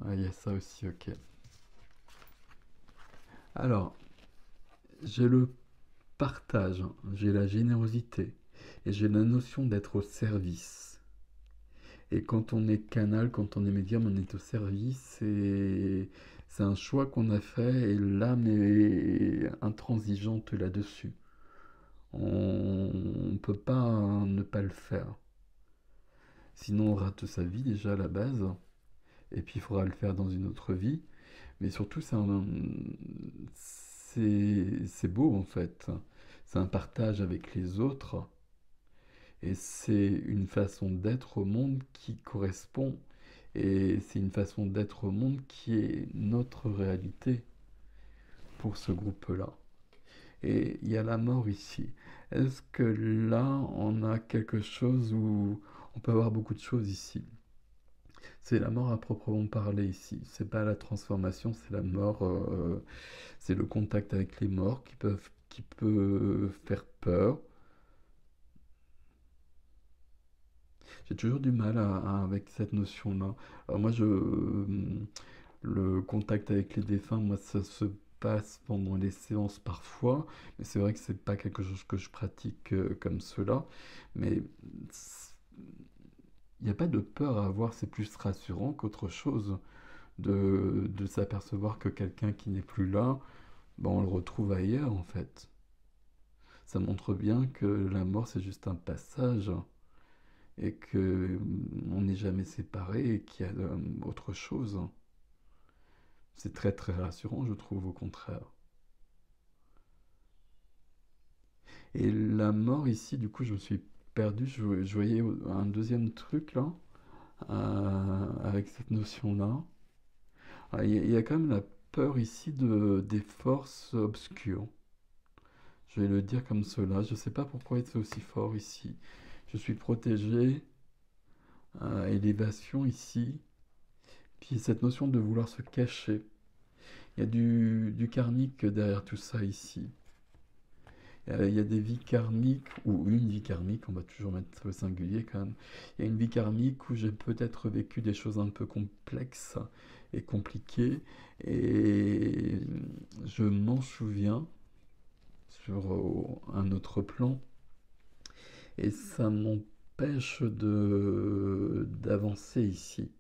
Ah, il y a ça aussi, ok. Alors, j'ai le partage, j'ai la générosité et j'ai la notion d'être au service. Et quand on est canal, quand on est médium, on est au service et c'est un choix qu'on a fait et l'âme est intransigeante là-dessus. On ne peut pas ne pas le faire. Sinon on rate sa vie déjà à la base et puis il faudra le faire dans une autre vie. Mais surtout c'est beau en fait. C'est un partage avec les autres. Et c'est une façon d'être au monde qui correspond. Et c'est une façon d'être au monde qui est notre réalité pour ce groupe-là. Et il y a la mort ici. Est-ce que là, on a quelque chose où on peut avoir beaucoup de choses ici? C'est la mort à proprement parler ici. C'est pas la transformation, c'est la mort. C'est le contact avec les morts qui peut faire peur. J'ai toujours du mal avec cette notion-là. Alors moi, le contact avec les défunts, moi, ça se passe pendant les séances parfois, mais c'est vrai que c'est pas quelque chose que je pratique comme cela. Mais il n'y a pas de peur à avoir, c'est plus rassurant qu'autre chose de s'apercevoir que quelqu'un qui n'est plus là, ben, on le retrouve ailleurs en fait. Ça montre bien que la mort, c'est juste un passage et que on n'est jamais séparés et qu'il y a autre chose. C'est très très rassurant, je trouve, au contraire. Et la mort ici, du coup, je me suis perdu. Je voyais un deuxième truc là, avec cette notion-là. Ah, il y a quand même la peur ici des forces obscures. Je vais le dire comme cela. Je ne sais pas pourquoi c'est aussi fort ici. Je suis protégé, élévation ici. Puis cette notion de vouloir se cacher. Il y a du karmique derrière tout ça ici. Il y a des vies karmiques, ou une vie karmique, on va toujours mettre au singulier quand même. Il y a une vie karmique où j'ai peut-être vécu des choses un peu complexes et compliquées, et je m'en souviens sur un autre plan, et ça m'empêche d'avancer ici,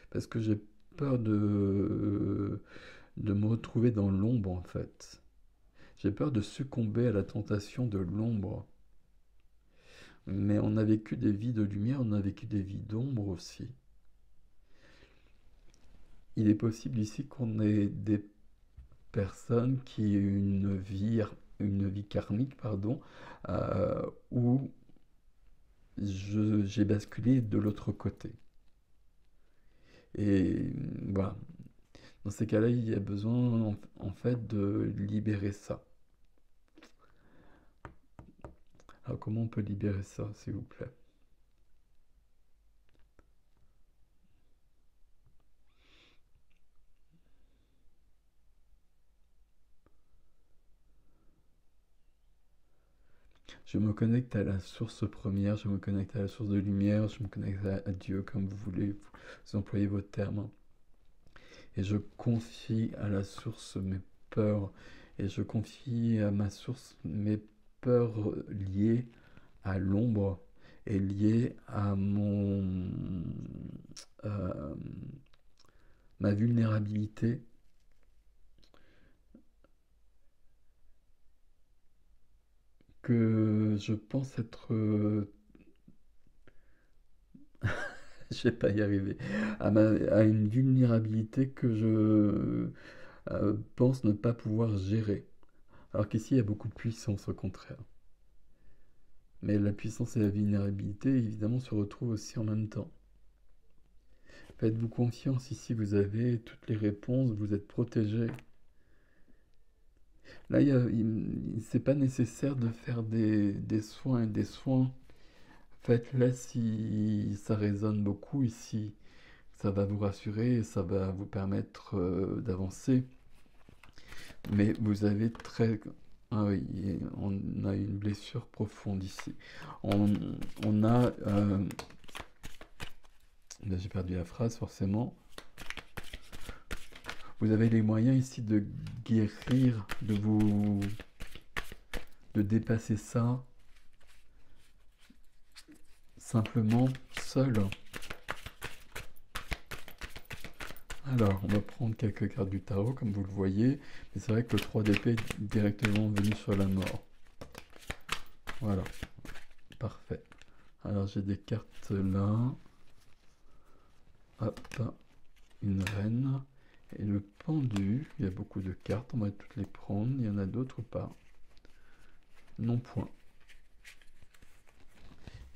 parce que j'ai peur de me retrouver dans l'ombre en fait. J'ai peur de succomber à la tentation de l'ombre. Mais on a vécu des vies de lumière, on a vécu des vies d'ombre aussi. Il est possible ici qu'on ait des personnes qui aient une vie karmique, pardon, où j'ai basculé de l'autre côté. Et voilà. Dans ces cas-là, il y a besoin en fait de libérer ça. Alors comment on peut libérer ça, s'il vous plaît? Je me connecte à la source première, je me connecte à la source de lumière, je me connecte à Dieu, comme vous voulez, vous employez vos termes. Et je confie à la source mes peurs, et je confie à ma source mes peurs liées à l'ombre et liées à euh, ma vulnérabilité que je pense être je vais pas y arriver, à une vulnérabilité que je pense ne pas pouvoir gérer. Alors qu'ici, il y a beaucoup de puissance au contraire. Mais la puissance et la vulnérabilité, évidemment, se retrouvent aussi en même temps. Faites-vous confiance, ici vous avez toutes les réponses, vous êtes protégé. Là, c'est pas nécessaire de faire des soins et des soins. Faites-les si ça résonne beaucoup ici. Ça va vous rassurer, ça va vous permettre d'avancer. Mais vous avez très... Ah oui, on a une blessure profonde ici. On, on a... Là, j'ai perdu la phrase, forcément. Vous avez les moyens ici de guérir, de dépasser ça simplement seul. Alors, on va prendre quelques cartes du tarot, comme vous le voyez. Mais c'est vrai que le 3 d'épée est directement venu sur la mort. Voilà, parfait. Alors, j'ai des cartes là. Hop, une reine. Et le pendu, il y a beaucoup de cartes, on va toutes les prendre. Il y en a d'autres ou pas? Non point.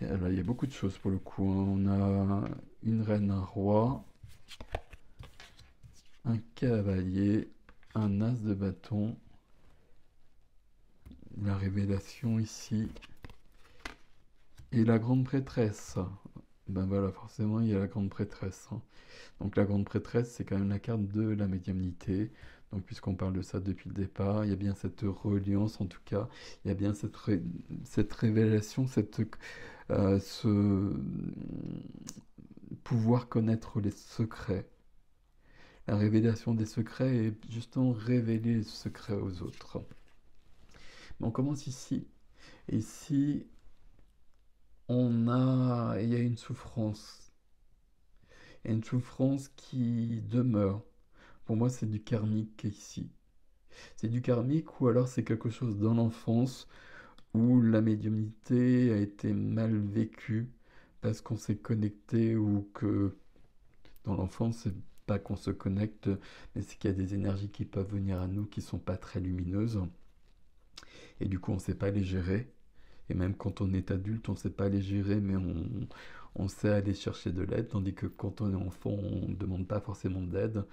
Et alors, il y a beaucoup de choses pour le coup. On a une reine, un roi, un cavalier, un as de bâton, la révélation ici, et la grande prêtresse. Ben voilà, forcément, il y a la grande prêtresse. Donc la grande prêtresse, c'est quand même la carte de la médiumnité. Donc puisqu'on parle de ça depuis le départ, il y a bien cette reliance en tout cas, il y a bien cette révélation, ce pouvoir connaître les secrets. La révélation des secrets est justement révéler les secrets aux autres. Mais on commence ici. Ici, il y a une souffrance. Il y a une souffrance qui demeure. Pour moi, c'est du karmique ici. C'est du karmique ou alors c'est quelque chose dans l'enfance où la médiumnité a été mal vécue parce qu'on s'est connecté ou que dans l'enfance, c'est pas qu'on se connecte, mais c'est qu'il y a des énergies qui peuvent venir à nous qui sont pas très lumineuses. Et du coup, on sait pas les gérer. Et même quand on est adulte, on sait pas les gérer, mais on sait aller chercher de l'aide, tandis que quand on est enfant, on ne demande pas forcément d'aide.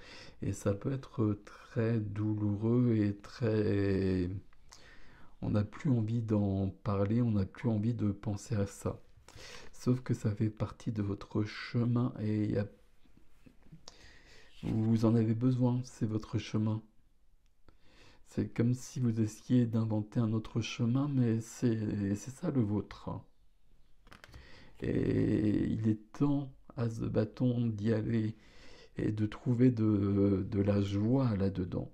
Et ça peut être très douloureux et très... On n'a plus envie d'en parler, on n'a plus envie de penser à ça. Sauf que ça fait partie de votre chemin et vous en avez besoin, c'est votre chemin. C'est comme si vous essayiez d'inventer un autre chemin, mais c'est ça le vôtre. Et il est temps, As de bâton, d'y aller et de trouver de la joie là-dedans,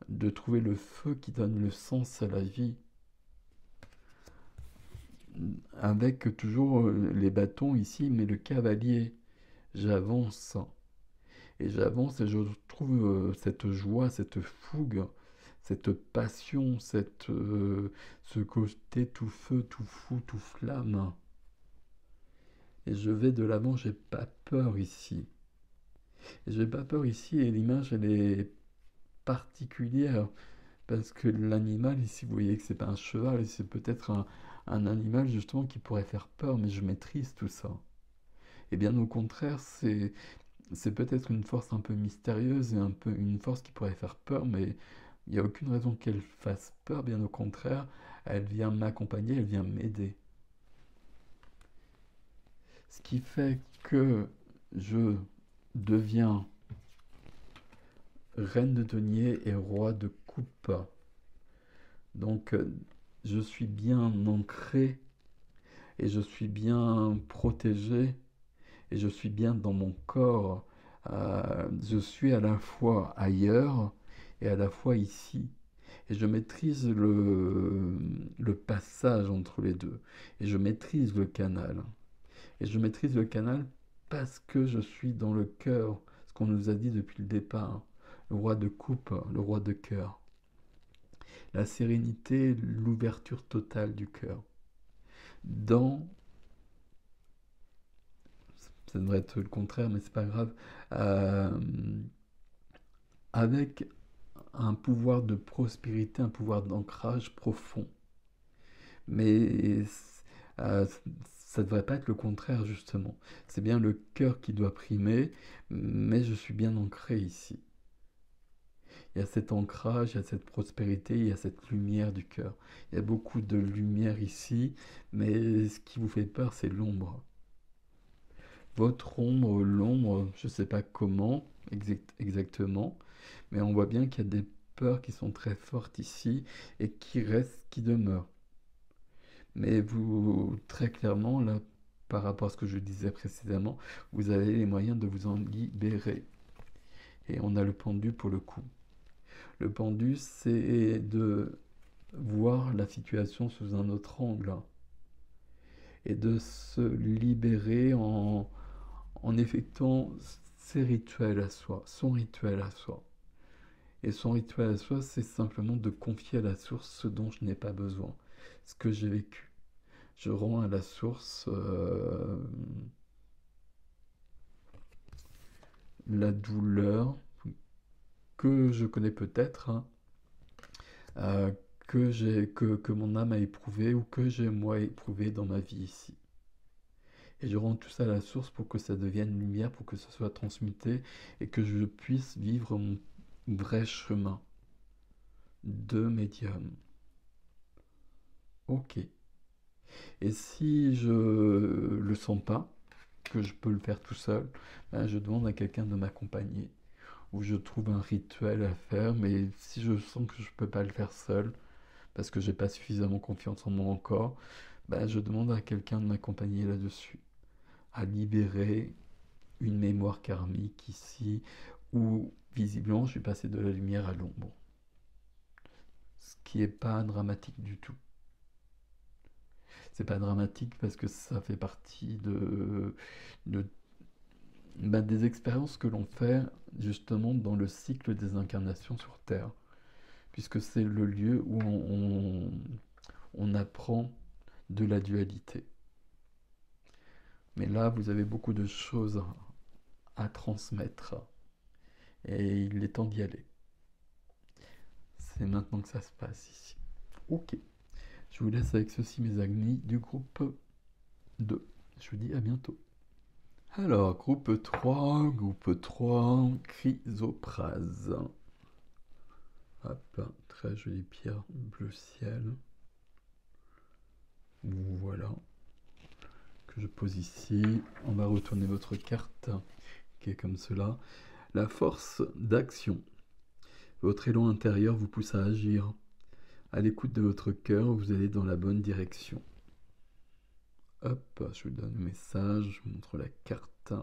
de trouver le feu qui donne le sens à la vie, avec toujours les bâtons ici, mais le cavalier. J'avance, et j'avance et je trouve cette joie, cette fougue, cette passion, ce côté tout feu, tout fou, tout flamme. Et je vais de l'avant, j'ai pas peur ici. Et j'ai pas peur ici, et l'image, elle est particulière, parce que l'animal, ici, vous voyez que c'est pas un cheval, et c'est peut-être un animal, justement, qui pourrait faire peur, mais je maîtrise tout ça. Et bien au contraire, c'est peut-être une force un peu mystérieuse et un peu une force qui pourrait faire peur, mais il n'y a aucune raison qu'elle fasse peur, bien au contraire, elle vient m'accompagner, elle vient m'aider. Ce qui fait que je deviens reine de denier et roi de coupe. Donc je suis bien ancré et je suis bien protégé et je suis bien dans mon corps. Je suis à la fois ailleurs et à la fois ici. Et je maîtrise le passage entre les deux. Et je maîtrise le canal. Et je maîtrise le canal parce que je suis dans le cœur, ce qu'on nous a dit depuis le départ. Le roi de coupe, le roi de cœur. La sérénité, l'ouverture totale du cœur. Dans, ça devrait être le contraire, mais c'est pas grave, euh, avec un pouvoir de prospérité, un pouvoir d'ancrage profond. Mais ça ne devrait pas être le contraire, justement. C'est bien le cœur qui doit primer, mais je suis bien ancré ici. Il y a cet ancrage, il y a cette prospérité, il y a cette lumière du cœur. Il y a beaucoup de lumière ici, mais ce qui vous fait peur, c'est l'ombre. Votre ombre, l'ombre, je ne sais pas comment exactement, mais on voit bien qu'il y a des peurs qui sont très fortes ici et qui restent, qui demeurent. Mais vous, très clairement, là, par rapport à ce que je disais précédemment, vous avez les moyens de vous en libérer. Et on a le pendu pour le coup. Le pendu, c'est de voir la situation sous un autre angle et de se libérer en effectuant ses rituels à soi, son rituel à soi. Et son rituel à soi, c'est simplement de confier à la source ce dont je n'ai pas besoin, ce que j'ai vécu. Je rends à la source la douleur que je connais peut-être, hein, euh, que mon âme a éprouvé ou que j'ai moi éprouvé dans ma vie ici. Et je rends tout ça à la source pour que ça devienne lumière, pour que ça soit transmuté et que je puisse vivre mon vrai chemin de médium. Ok. Et si je le sens pas, que je peux le faire tout seul, ben je demande à quelqu'un de m'accompagner. Ou je trouve un rituel à faire, mais si je sens que je peux pas le faire seul, parce que j'ai pas suffisamment confiance en moi encore, ben je demande à quelqu'un de m'accompagner là-dessus, à libérer une mémoire karmique ici, où visiblement je suis passé de la lumière à l'ombre. Ce qui est pas dramatique du tout. C'est pas dramatique parce que ça fait partie de des expériences que l'on fait justement dans le cycle des incarnations sur Terre, puisque c'est le lieu où on apprend de la dualité. Mais là, vous avez beaucoup de choses à transmettre et il est temps d'y aller. C'est maintenant que ça se passe ici. Ok, je vous laisse avec ceci mes amis du groupe 2. Je vous dis à bientôt. Alors, groupe 3, chrysoprase. Hop, très jolie pierre bleu ciel. Voilà, que je pose ici. On va retourner votre carte, qui est comme cela. La force d'action. Votre élan intérieur vous pousse à agir. À l'écoute de votre cœur, vous allez dans la bonne direction. Hop, je vous donne le message, je vous montre la carte.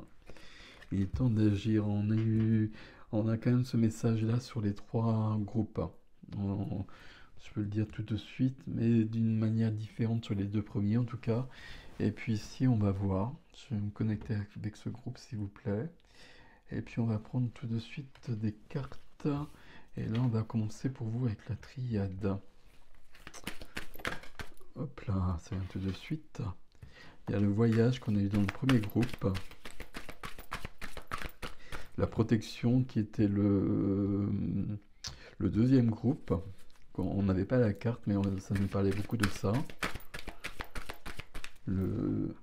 Il est temps d'agir. On a quand même ce message-là sur les 3 groupes. Je peux le dire tout de suite, mais d'une manière différente sur les 2 premiers en tout cas. Et puis ici, on va voir. Je vais me connecter avec ce groupe, s'il vous plaît. Et puis on va prendre tout de suite des cartes. Et là, on va commencer pour vous avec la triade. Hop là, ça vient tout de suite. Il y a le voyage qu'on a eu dans le premier groupe. La protection qui était le deuxième groupe. On n'avait pas la carte, mais ça nous parlait beaucoup de ça. Le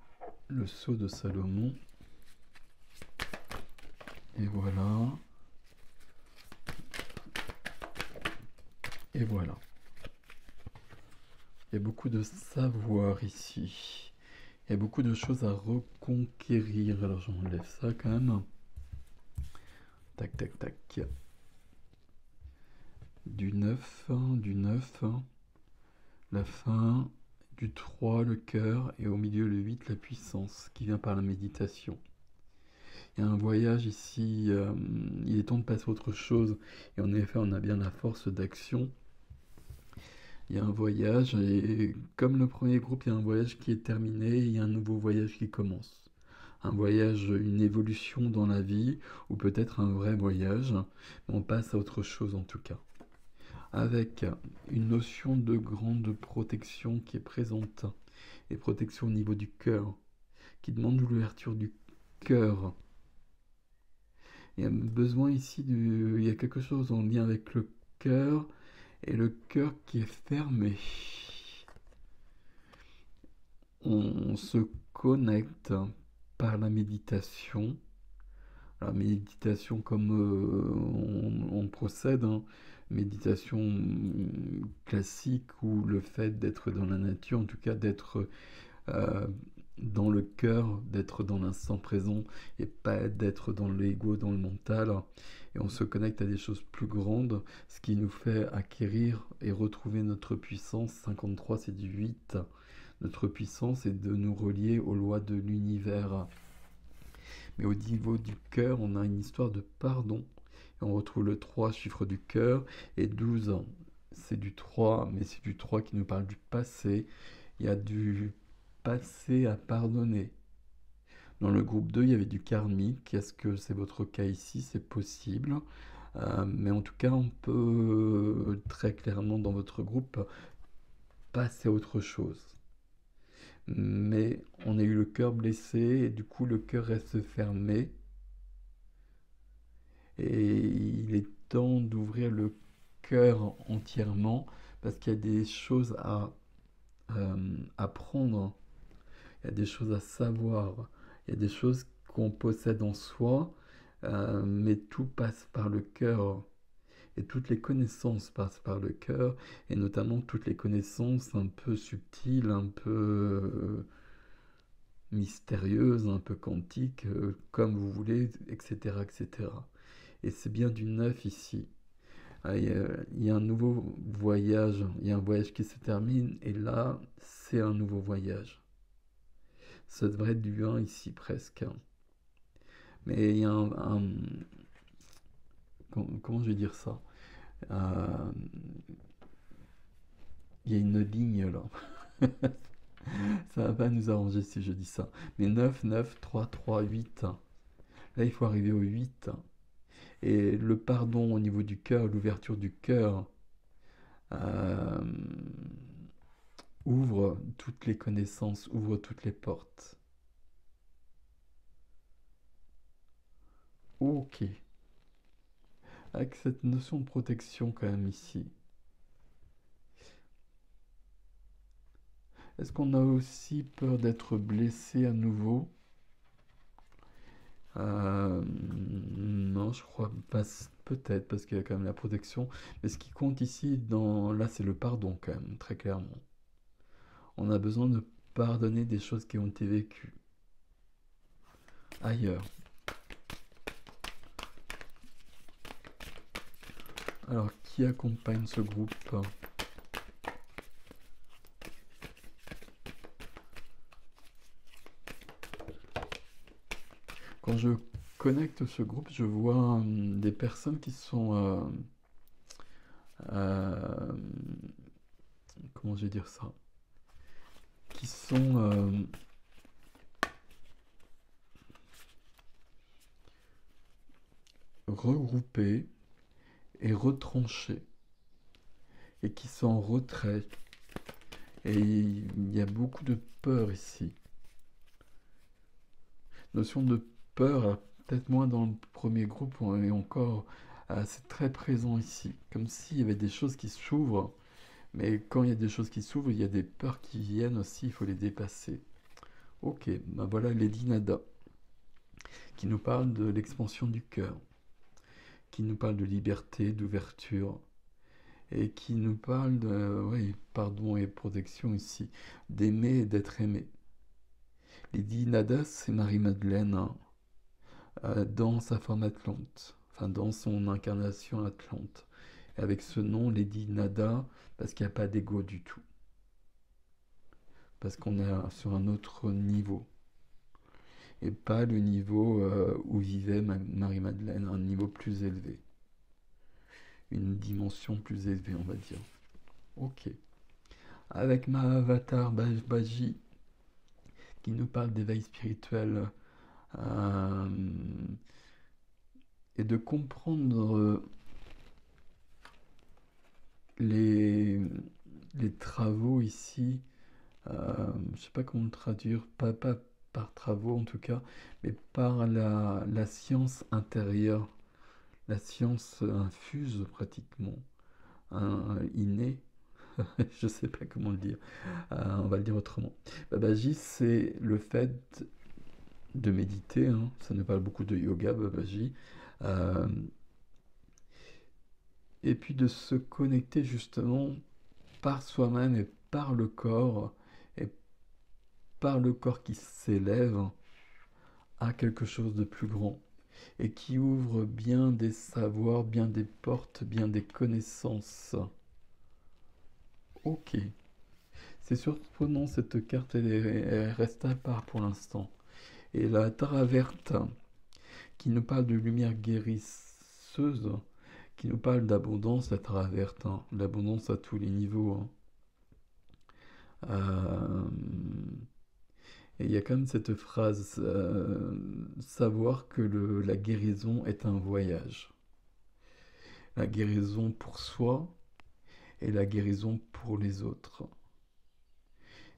sceau de Salomon. Et voilà. Et voilà. Il y a beaucoup de savoir ici. Il y a beaucoup de choses à reconquérir. Alors j'enlève ça quand même. Tac, tac, tac. Du 9, du 9. La fin, du 3 le cœur, et au milieu le 8 la puissance, qui vient par la méditation. Il y a un voyage ici, il est temps de passer à autre chose, et en effet on a bien la force d'action. Il y a un voyage, et comme le premier groupe, il y a un voyage qui est terminé, et il y a un nouveau voyage qui commence. Un voyage, une évolution dans la vie, ou peut-être un vrai voyage, mais on passe à autre chose en tout cas. Avec une notion de grande protection qui est présente, et protection au niveau du cœur, qui demande l'ouverture du cœur. Il y a besoin ici, il y a quelque chose en lien avec le cœur, et le cœur qui est fermé. On se connecte par la méditation. La méditation comme on procède, hein. Méditation classique ou le fait d'être dans la nature, en tout cas d'être euh, dans le cœur, d'être dans l'instant présent et pas d'être dans l'ego, dans le mental. Et on se connecte à des choses plus grandes, ce qui nous fait acquérir et retrouver notre puissance. 53, c'est du 8. Notre puissance est de nous relier aux lois de l'univers. Mais au niveau du cœur, on a une histoire de pardon. Et on retrouve le 3, chiffre du cœur, et 12, c'est du 3, mais c'est du 3 qui nous parle du passé. Il y a du passé à pardonner. Dans le groupe 2, il y avait du karmique. Est-ce que c'est votre cas ici? C'est possible. Mais en tout cas, on peut très clairement dans votre groupe passer à autre chose. Mais on a eu le cœur blessé et du coup le cœur reste fermé. Et il est temps d'ouvrir le cœur entièrement parce qu'il y a des choses à apprendre, il y a des choses à savoir, il y a des choses qu'on possède en soi, mais tout passe par le cœur. Et toutes les connaissances passent par le cœur, et notamment toutes les connaissances un peu subtiles, un peu mystérieuses, un peu quantiques, comme vous voulez, etc., etc. Et c'est bien du neuf ici. Il y a un nouveau voyage, il y a un voyage qui se termine, et là, c'est un nouveau voyage. Ça devrait être du 1 ici presque. Mais il y a comment je vais dire ça? Euh, il y a une ligne là. Ça va pas nous arranger si je dis ça. Mais 9, 9, 3, 3, 8. Là, il faut arriver au 8. Et le pardon au niveau du cœur, l'ouverture du cœur, euh, ouvre toutes les connaissances, ouvre toutes les portes. Ok. Avec cette notion de protection quand même ici. Est-ce qu'on a aussi peur d'être blessé à nouveau? Non, je crois pas. Peut-être parce qu'il y a quand même la protection. Mais ce qui compte ici, là, c'est le pardon quand même, très clairement. On a besoin de pardonner des choses qui ont été vécues ailleurs. Alors, qui accompagne ce groupe? Quand je connecte ce groupe, je vois des personnes qui sont... euh, comment je vais dire ça? Qui sont regroupées et retranchées et qui sont en retrait. Et il y a beaucoup de peur ici. Notion de peur, peut-être moins dans le premier groupe, et encore, c'est très présent ici. Comme s'il y avait des choses qui s'ouvrent, mais quand il y a des choses qui s'ouvrent, il y a des peurs qui viennent aussi, il faut les dépasser. Ok, ben voilà Lady Nada, qui nous parle de l'expansion du cœur, qui nous parle de liberté, d'ouverture, et qui nous parle de, oui, pardon et protection ici, d'aimer et d'être aimé. Lady Nada, c'est Marie-Madeleine, hein, dans sa forme Atlante, enfin dans son incarnation Atlante. Et avec ce nom, Lady Nada, parce qu'il n'y a pas d'ego du tout. parce qu'on est sur un autre niveau. Et pas le niveau où vivait Marie-Madeleine, un niveau plus élevé. Une dimension plus élevée, on va dire. Ok. Avec ma avatar Baji, qui nous parle d'éveil spirituel, euh, et de comprendre les, les travaux ici, je ne sais pas comment le traduire, pas par travaux en tout cas, mais par la science intérieure, la science infuse pratiquement, innée, je ne sais pas comment le dire, on va le dire autrement. Babaji, c'est le fait de méditer, hein, ça nous parle beaucoup de yoga, Babaji, euh, et puis de se connecter justement par soi-même et par le corps, et par le corps qui s'élève à quelque chose de plus grand, et qui ouvre bien des savoirs, bien des portes, bien des connaissances. Ok. C'est surprenant, cette carte, elle reste à part pour l'instant. Et la Tara verte, qui nous parle de lumière guérisseuse, qui nous parle d'abondance, la Tara verte, hein, l'abondance à tous les niveaux. Hein. Et il y a quand même cette phrase, savoir que la guérison est un voyage. La guérison pour soi et la guérison pour les autres.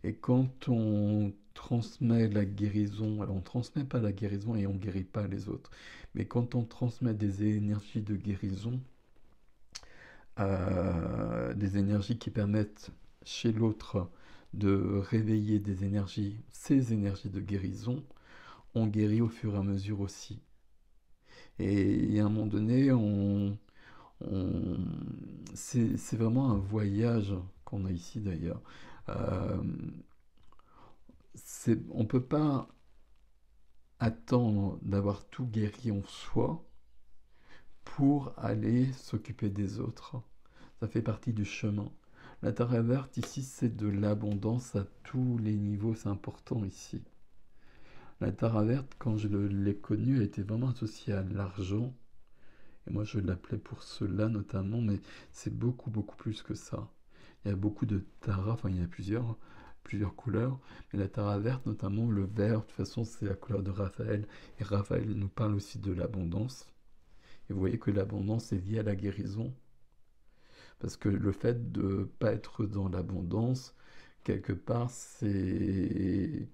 Et quand on transmet la guérison, alors on ne transmet pas la guérison et on ne guérit pas les autres, mais quand on transmet des énergies de guérison, des énergies qui permettent chez l'autre de réveiller des énergies, ces énergies de guérison, on guérit au fur et à mesure aussi. Et à un moment donné, c'est vraiment un voyage qu'on a ici d'ailleurs. Euh, on ne peut pas attendre d'avoir tout guéri en soi pour aller s'occuper des autres. Ça fait partie du chemin. La terre verte ici, c'est de l'abondance à tous les niveaux, c'est important ici. La terre verte, quand je l'ai connue, elle était vraiment associée à l'argent. Et moi, je l'appelais pour cela notamment, mais c'est beaucoup, beaucoup plus que ça. Il y a beaucoup de Tara, enfin il y a plusieurs couleurs, mais la Tara verte, notamment le vert, de toute façon c'est la couleur de Raphaël, et Raphaël nous parle aussi de l'abondance. Et vous voyez que l'abondance est liée à la guérison, parce que le fait de ne pas être dans l'abondance, quelque part, c'est...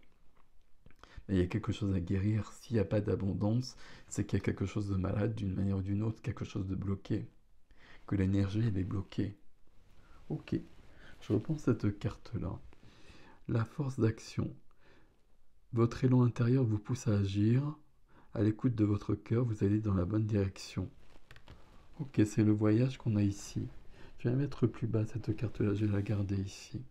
Il y a quelque chose à guérir. S'il n'y a pas d'abondance, c'est qu'il y a quelque chose de malade d'une manière ou d'une autre, quelque chose de bloqué, que l'énergie elle est bloquée. Ok, je reprends cette carte-là. La force d'action. Votre élan intérieur vous pousse à agir. À l'écoute de votre cœur, vous allez dans la bonne direction. Ok, c'est le voyage qu'on a ici. Je vais la mettre plus bas, cette carte-là, je vais la garder ici.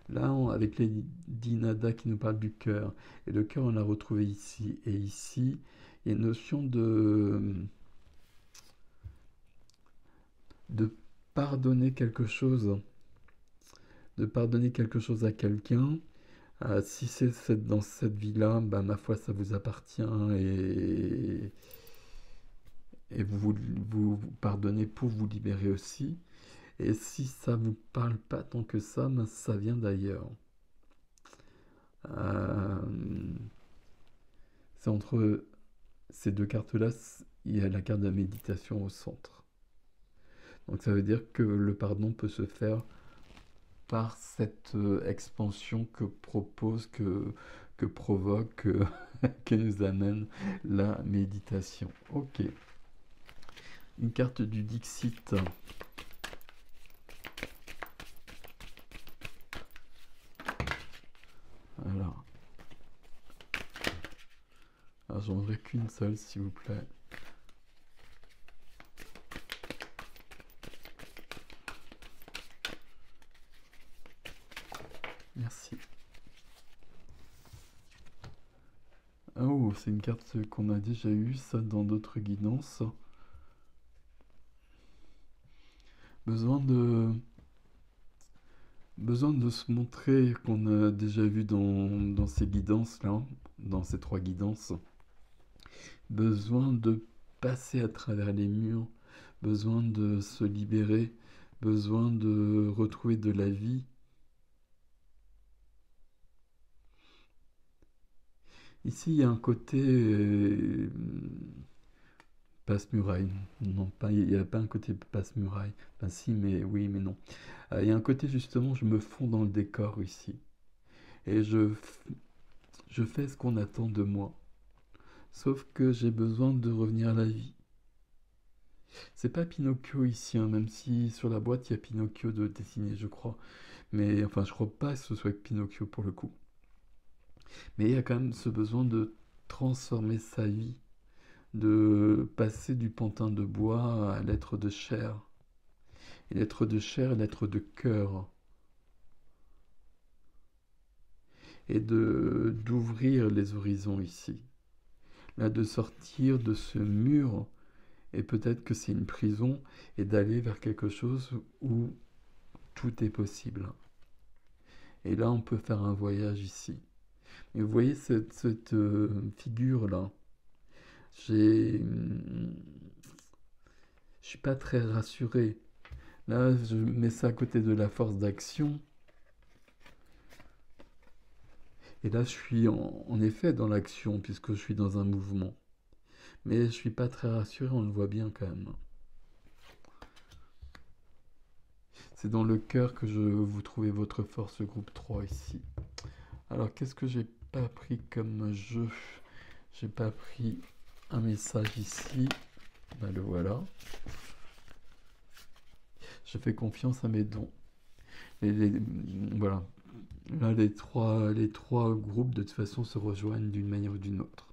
Là, avec les Dinada qui nous parlent du cœur, et le cœur, on l'a retrouvé ici. Et ici, il y a une notion de pardonner quelque chose, de pardonner quelque chose à quelqu'un. Si c'est dans cette vie-là, bah, ma foi, ça vous appartient et vous pardonnez pour vous libérer aussi. Et si ça vous parle pas tant que ça, ben, ça vient d'ailleurs. Euh, c'est entre ces deux cartes-là, il y a la carte de la méditation au centre. Donc ça veut dire que le pardon peut se faire par cette expansion que propose, que provoque, que nous amène la méditation. Ok. Une carte du Dixit. Alors j'en voudrais qu'une seule, s'il vous plaît. Merci. Oh, c'est une carte qu'on a déjà eue, ça, dans d'autres guidances. Besoin Besoin de se montrer qu'on a déjà vu dans ces guidances-là, dans ces trois guidances. Besoin de passer à travers les murs, besoin de se libérer, besoin de retrouver de la vie. Ici, il y a un côté passe-muraille. Non, pas, il n'y a pas un côté passe-muraille. Enfin, si, mais oui, mais non. Il y a un côté, justement, je me fonds dans le décor ici. Et je fais ce qu'on attend de moi. Sauf que j'ai besoin de revenir à la vie. C'est pas Pinocchio ici, hein, même si sur la boîte il y a Pinocchio de dessiné, je crois. Mais enfin, je crois pas que ce soit Pinocchio pour le coup. Mais il y a quand même ce besoin de transformer sa vie, de passer du pantin de bois à l'être de chair. Et l'être de chair, l'être de cœur. Et d'ouvrir les horizons ici. Là, de sortir de ce mur, et peut-être que c'est une prison, et d'aller vers quelque chose où tout est possible. Et là, on peut faire un voyage ici. Et vous voyez cette figure-là. Je suis pas très rassuré. Là, je mets ça à côté de la force d'action. Et là, je suis en effet dans l'action, puisque je suis dans un mouvement. Mais je suis pas très rassuré, on le voit bien quand même. C'est dans le cœur que vous trouvez votre force groupe 3 ici. Alors, qu'est-ce que j'ai pas pris comme jeu? J'ai pas pris un message ici. Ben, le voilà. Je fais confiance à mes dons. Voilà. Là, les trois groupes, de toute façon, se rejoignent d'une manière ou d'une autre.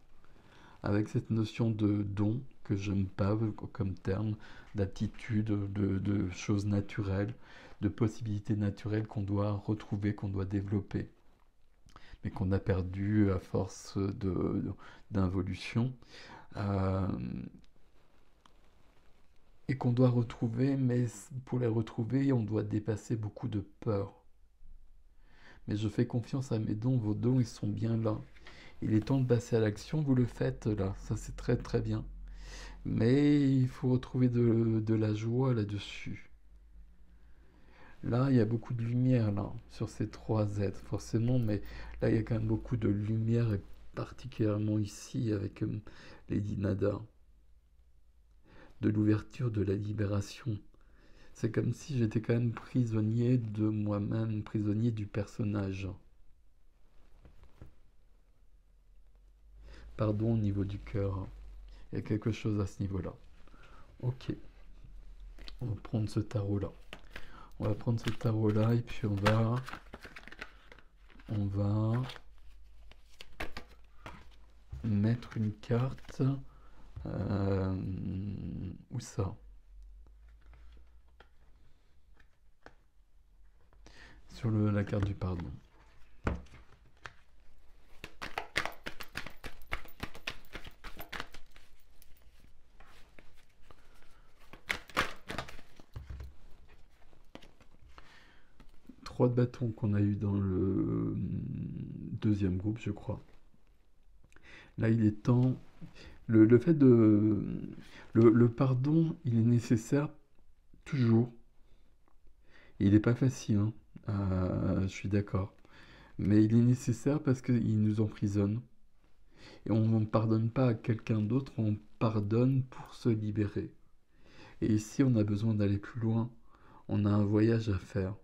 Avec cette notion de don, que j'aime pas comme terme, d'aptitude, de choses naturelles, de possibilités naturelles qu'on doit retrouver, qu'on doit développer, mais qu'on a perdu à force d'involution. Euh, et qu'on doit retrouver, mais pour les retrouver, on doit dépasser beaucoup de peurs. Mais je fais confiance à mes dons, vos dons, ils sont bien là. Il est temps de passer à l'action, vous le faites là, ça c'est très très bien. Mais il faut retrouver de la joie là-dessus. Là, il y a beaucoup de lumière là, sur ces trois êtres, forcément, mais là, il y a quand même beaucoup de lumière, et particulièrement ici avec Lady Nada. De l'ouverture, de la libération. C'est comme si j'étais quand même prisonnier de moi-même, prisonnier du personnage. Pardon au niveau du cœur. Il y a quelque chose à ce niveau-là. Ok. On va prendre ce tarot-là. On va prendre ce tarot-là et puis on va mettre une carte. Où ça? Sur la carte du pardon. Trois de bâtons qu'on a eu dans le deuxième groupe, je crois. Là, il est temps. Le fait de. Le pardon, il est nécessaire toujours. Il n'est pas facile, hein. Je suis d'accord. Mais il est nécessaire parce qu'il nous emprisonne. Et on ne pardonne pas à quelqu'un d'autre, on pardonne pour se libérer. Et ici, on a besoin d'aller plus loin. On a un voyage à faire.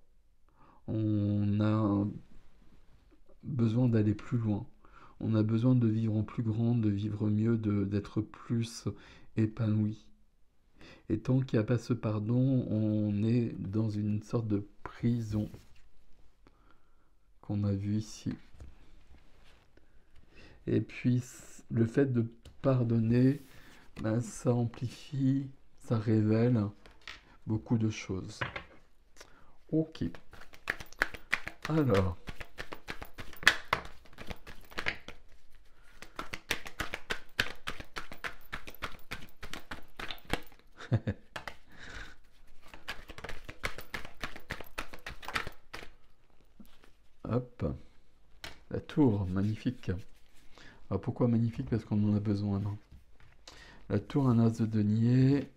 On a besoin d'aller plus loin. On a besoin de vivre en plus grand, de vivre mieux, d'être plus épanoui. Et tant qu'il n'y a pas ce pardon, on est dans une sorte de prison qu'on a vu ici. Et puis, le fait de pardonner, ben, ça amplifie, ça révèle beaucoup de choses. Ok. Alors. Hop, la tour, magnifique. Alors pourquoi magnifique? Parce qu'on en a besoin, non? La tour, un as de denier,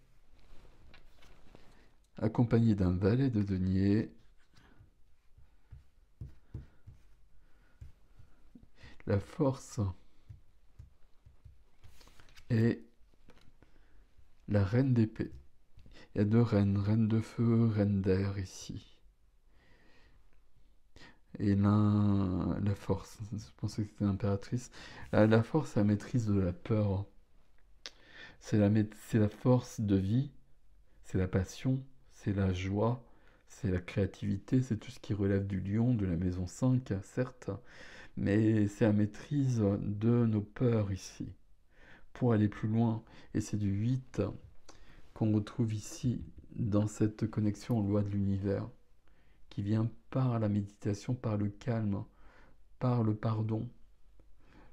accompagné d'un valet de denier. La force et la reine d'épée. Il y a deux reines, reine de feu, reine d'air ici. Et la force, je pensais que c'était l'impératrice. La force, c'est la maîtrise de la peur. C'est la force de vie, c'est la passion, c'est la joie, c'est la créativité, c'est tout ce qui relève du lion, de la maison 5, certes, mais c'est la maîtrise de nos peurs ici, pour aller plus loin. Et c'est du 8 qu'on retrouve ici, dans cette connexion aux lois de l'univers, qui vient par la méditation, par le calme, par le pardon.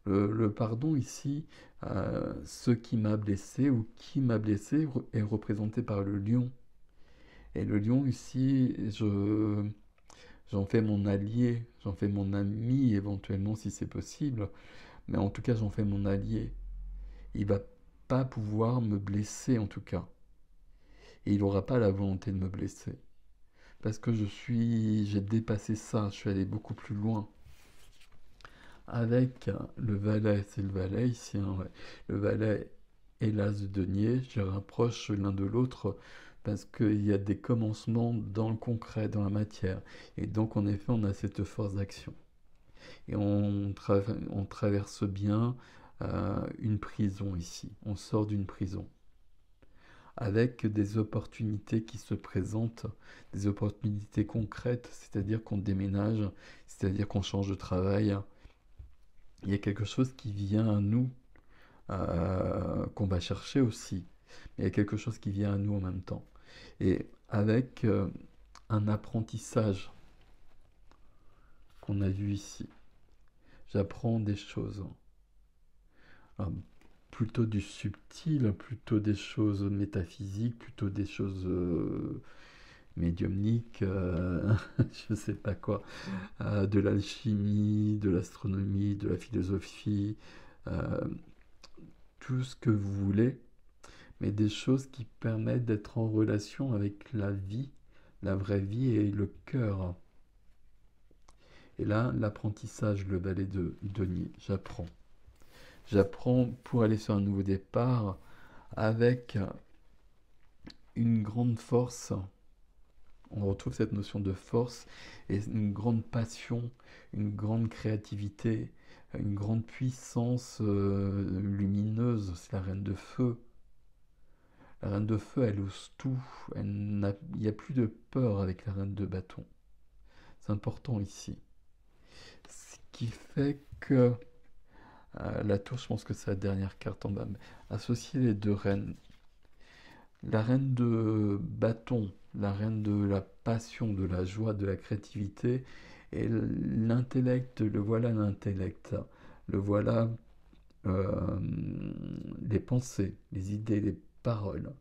Le pardon ici, ce qui m'a blessé ou qui m'a blessé est représenté par le lion. Et le lion ici, j'en fais mon allié, j'en fais mon ami éventuellement si c'est possible, mais en tout cas j'en fais mon allié. Il va pas pouvoir me blesser en tout cas. Et il n'aura pas la volonté de me blesser. Parce que j'ai dépassé ça, je suis allé beaucoup plus loin. Avec le valet, c'est le valet ici, hein, ouais. Le valet et l'as de denier, je les rapproche l'un de l'autre parce qu'il y a des commencements dans le concret, dans la matière. Et donc en effet, on a cette force d'action. Et on traverse bien une prison ici, on sort d'une prison. Avec des opportunités qui se présentent, des opportunités concrètes, c'est-à-dire qu'on déménage, c'est-à-dire qu'on change de travail. Il y a quelque chose qui vient à nous, qu'on va chercher aussi. Mais il y a quelque chose qui vient à nous en même temps. Et avec un apprentissage qu'on a vu ici, j'apprends des choses. Alors, plutôt du subtil, plutôt des choses métaphysiques, plutôt des choses médiumniques, je sais pas quoi, de l'alchimie, de l'astronomie, de la philosophie, euh, tout ce que vous voulez, mais des choses qui permettent d'être en relation avec la vie, la vraie vie et le cœur. Et là, l'apprentissage, le valet de denier, j'apprends. J'apprends pour aller sur un nouveau départ avec une grande force. On retrouve cette notion de force et une grande passion, une grande créativité, une grande puissance lumineuse. C'est la reine de feu. La reine de feu, elle ose tout. Il n'y a plus de peur avec la reine de bâton. C'est important ici. Ce qui fait que la tour, je pense que c'est la dernière carte en bas. Associer les deux reines. La reine de bâton, la reine de la passion, de la joie, de la créativité, et l'intellect, le voilà l'intellect. Le voilà les pensées, les idées, les paroles.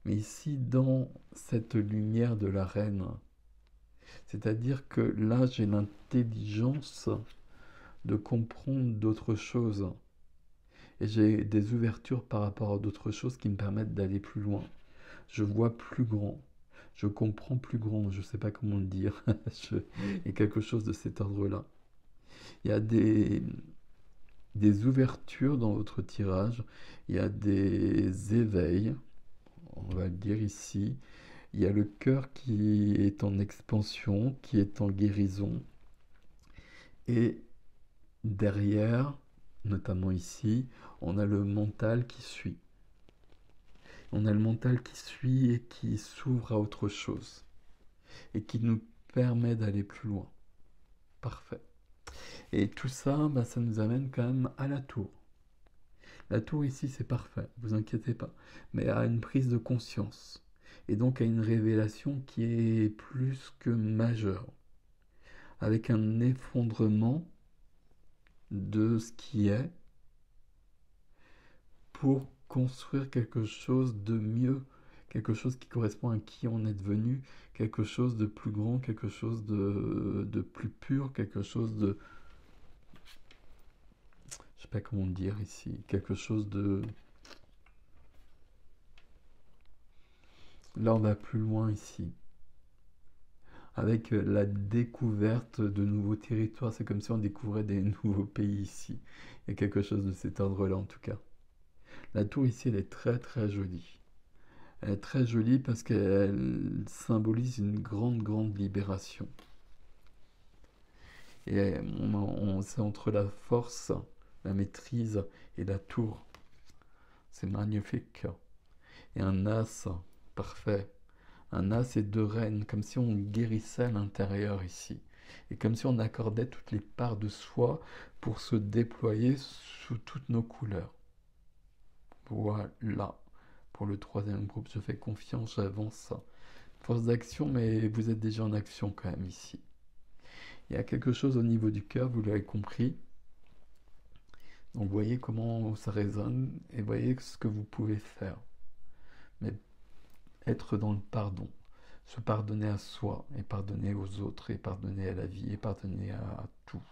Mais ici, dans cette lumière de la reine, c'est-à-dire que là, j'ai l'intelligence de comprendre d'autres choses. Et j'ai des ouvertures par rapport à d'autres choses qui me permettent d'aller plus loin. Je vois plus grand. Je comprends plus grand. Je ne sais pas comment le dire. Il y a quelque chose de cet ordre-là. Il y a des ouvertures dans votre tirage. Il y a des éveils. On va le dire ici. Il y a le cœur qui est en expansion, qui est en guérison. Et derrière, notamment ici, on a le mental qui suit. On a le mental qui suit et qui s'ouvre à autre chose. Et qui nous permet d'aller plus loin. Parfait. Et tout ça, bah, ça nous amène quand même à la tour. La tour ici, c'est parfait, vous inquiétez pas. Mais à une prise de conscience. Et donc à une révélation qui est plus que majeure. Avec un effondrement de ce qui est pour construire quelque chose de mieux, quelque chose qui correspond à qui on est devenu, quelque chose de plus grand, quelque chose de plus pur, quelque chose de... Je sais pas comment dire ici, quelque chose de... Là, on va plus loin ici. Avec la découverte de nouveaux territoires, c'est comme si on découvrait des nouveaux pays ici. Il y a quelque chose de cet ordre-là en tout cas. La tour ici, elle est très très jolie. Elle est très jolie parce qu'elle symbolise une grande grande libération. Et c'est entre la force, la maîtrise et la tour. C'est magnifique. Et un as, parfait. Un as et deux reines, comme si on guérissait à l'intérieur ici. Et comme si on accordait toutes les parts de soi pour se déployer sous toutes nos couleurs. Voilà. Pour le troisième groupe, je fais confiance, j'avance. Force d'action, mais vous êtes déjà en action quand même ici. Il y a quelque chose au niveau du cœur, vous l'avez compris. Donc voyez comment ça résonne et voyez ce que vous pouvez faire. Mais être dans le pardon, se pardonner à soi et pardonner aux autres et pardonner à la vie et pardonner à tout.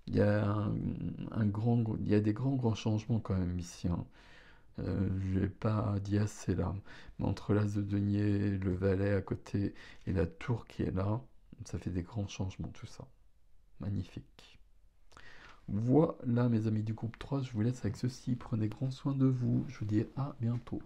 Il y a il y a des grands changements quand même ici, hein. Je n'ai pas dit assez là, mais entre l'as de denier, le valet à côté et la tour qui est là, ça fait des grands changements tout ça. Magnifique. Voilà mes amis du groupe 3, je vous laisse avec ceci. Prenez grand soin de vous. Je vous dis à bientôt.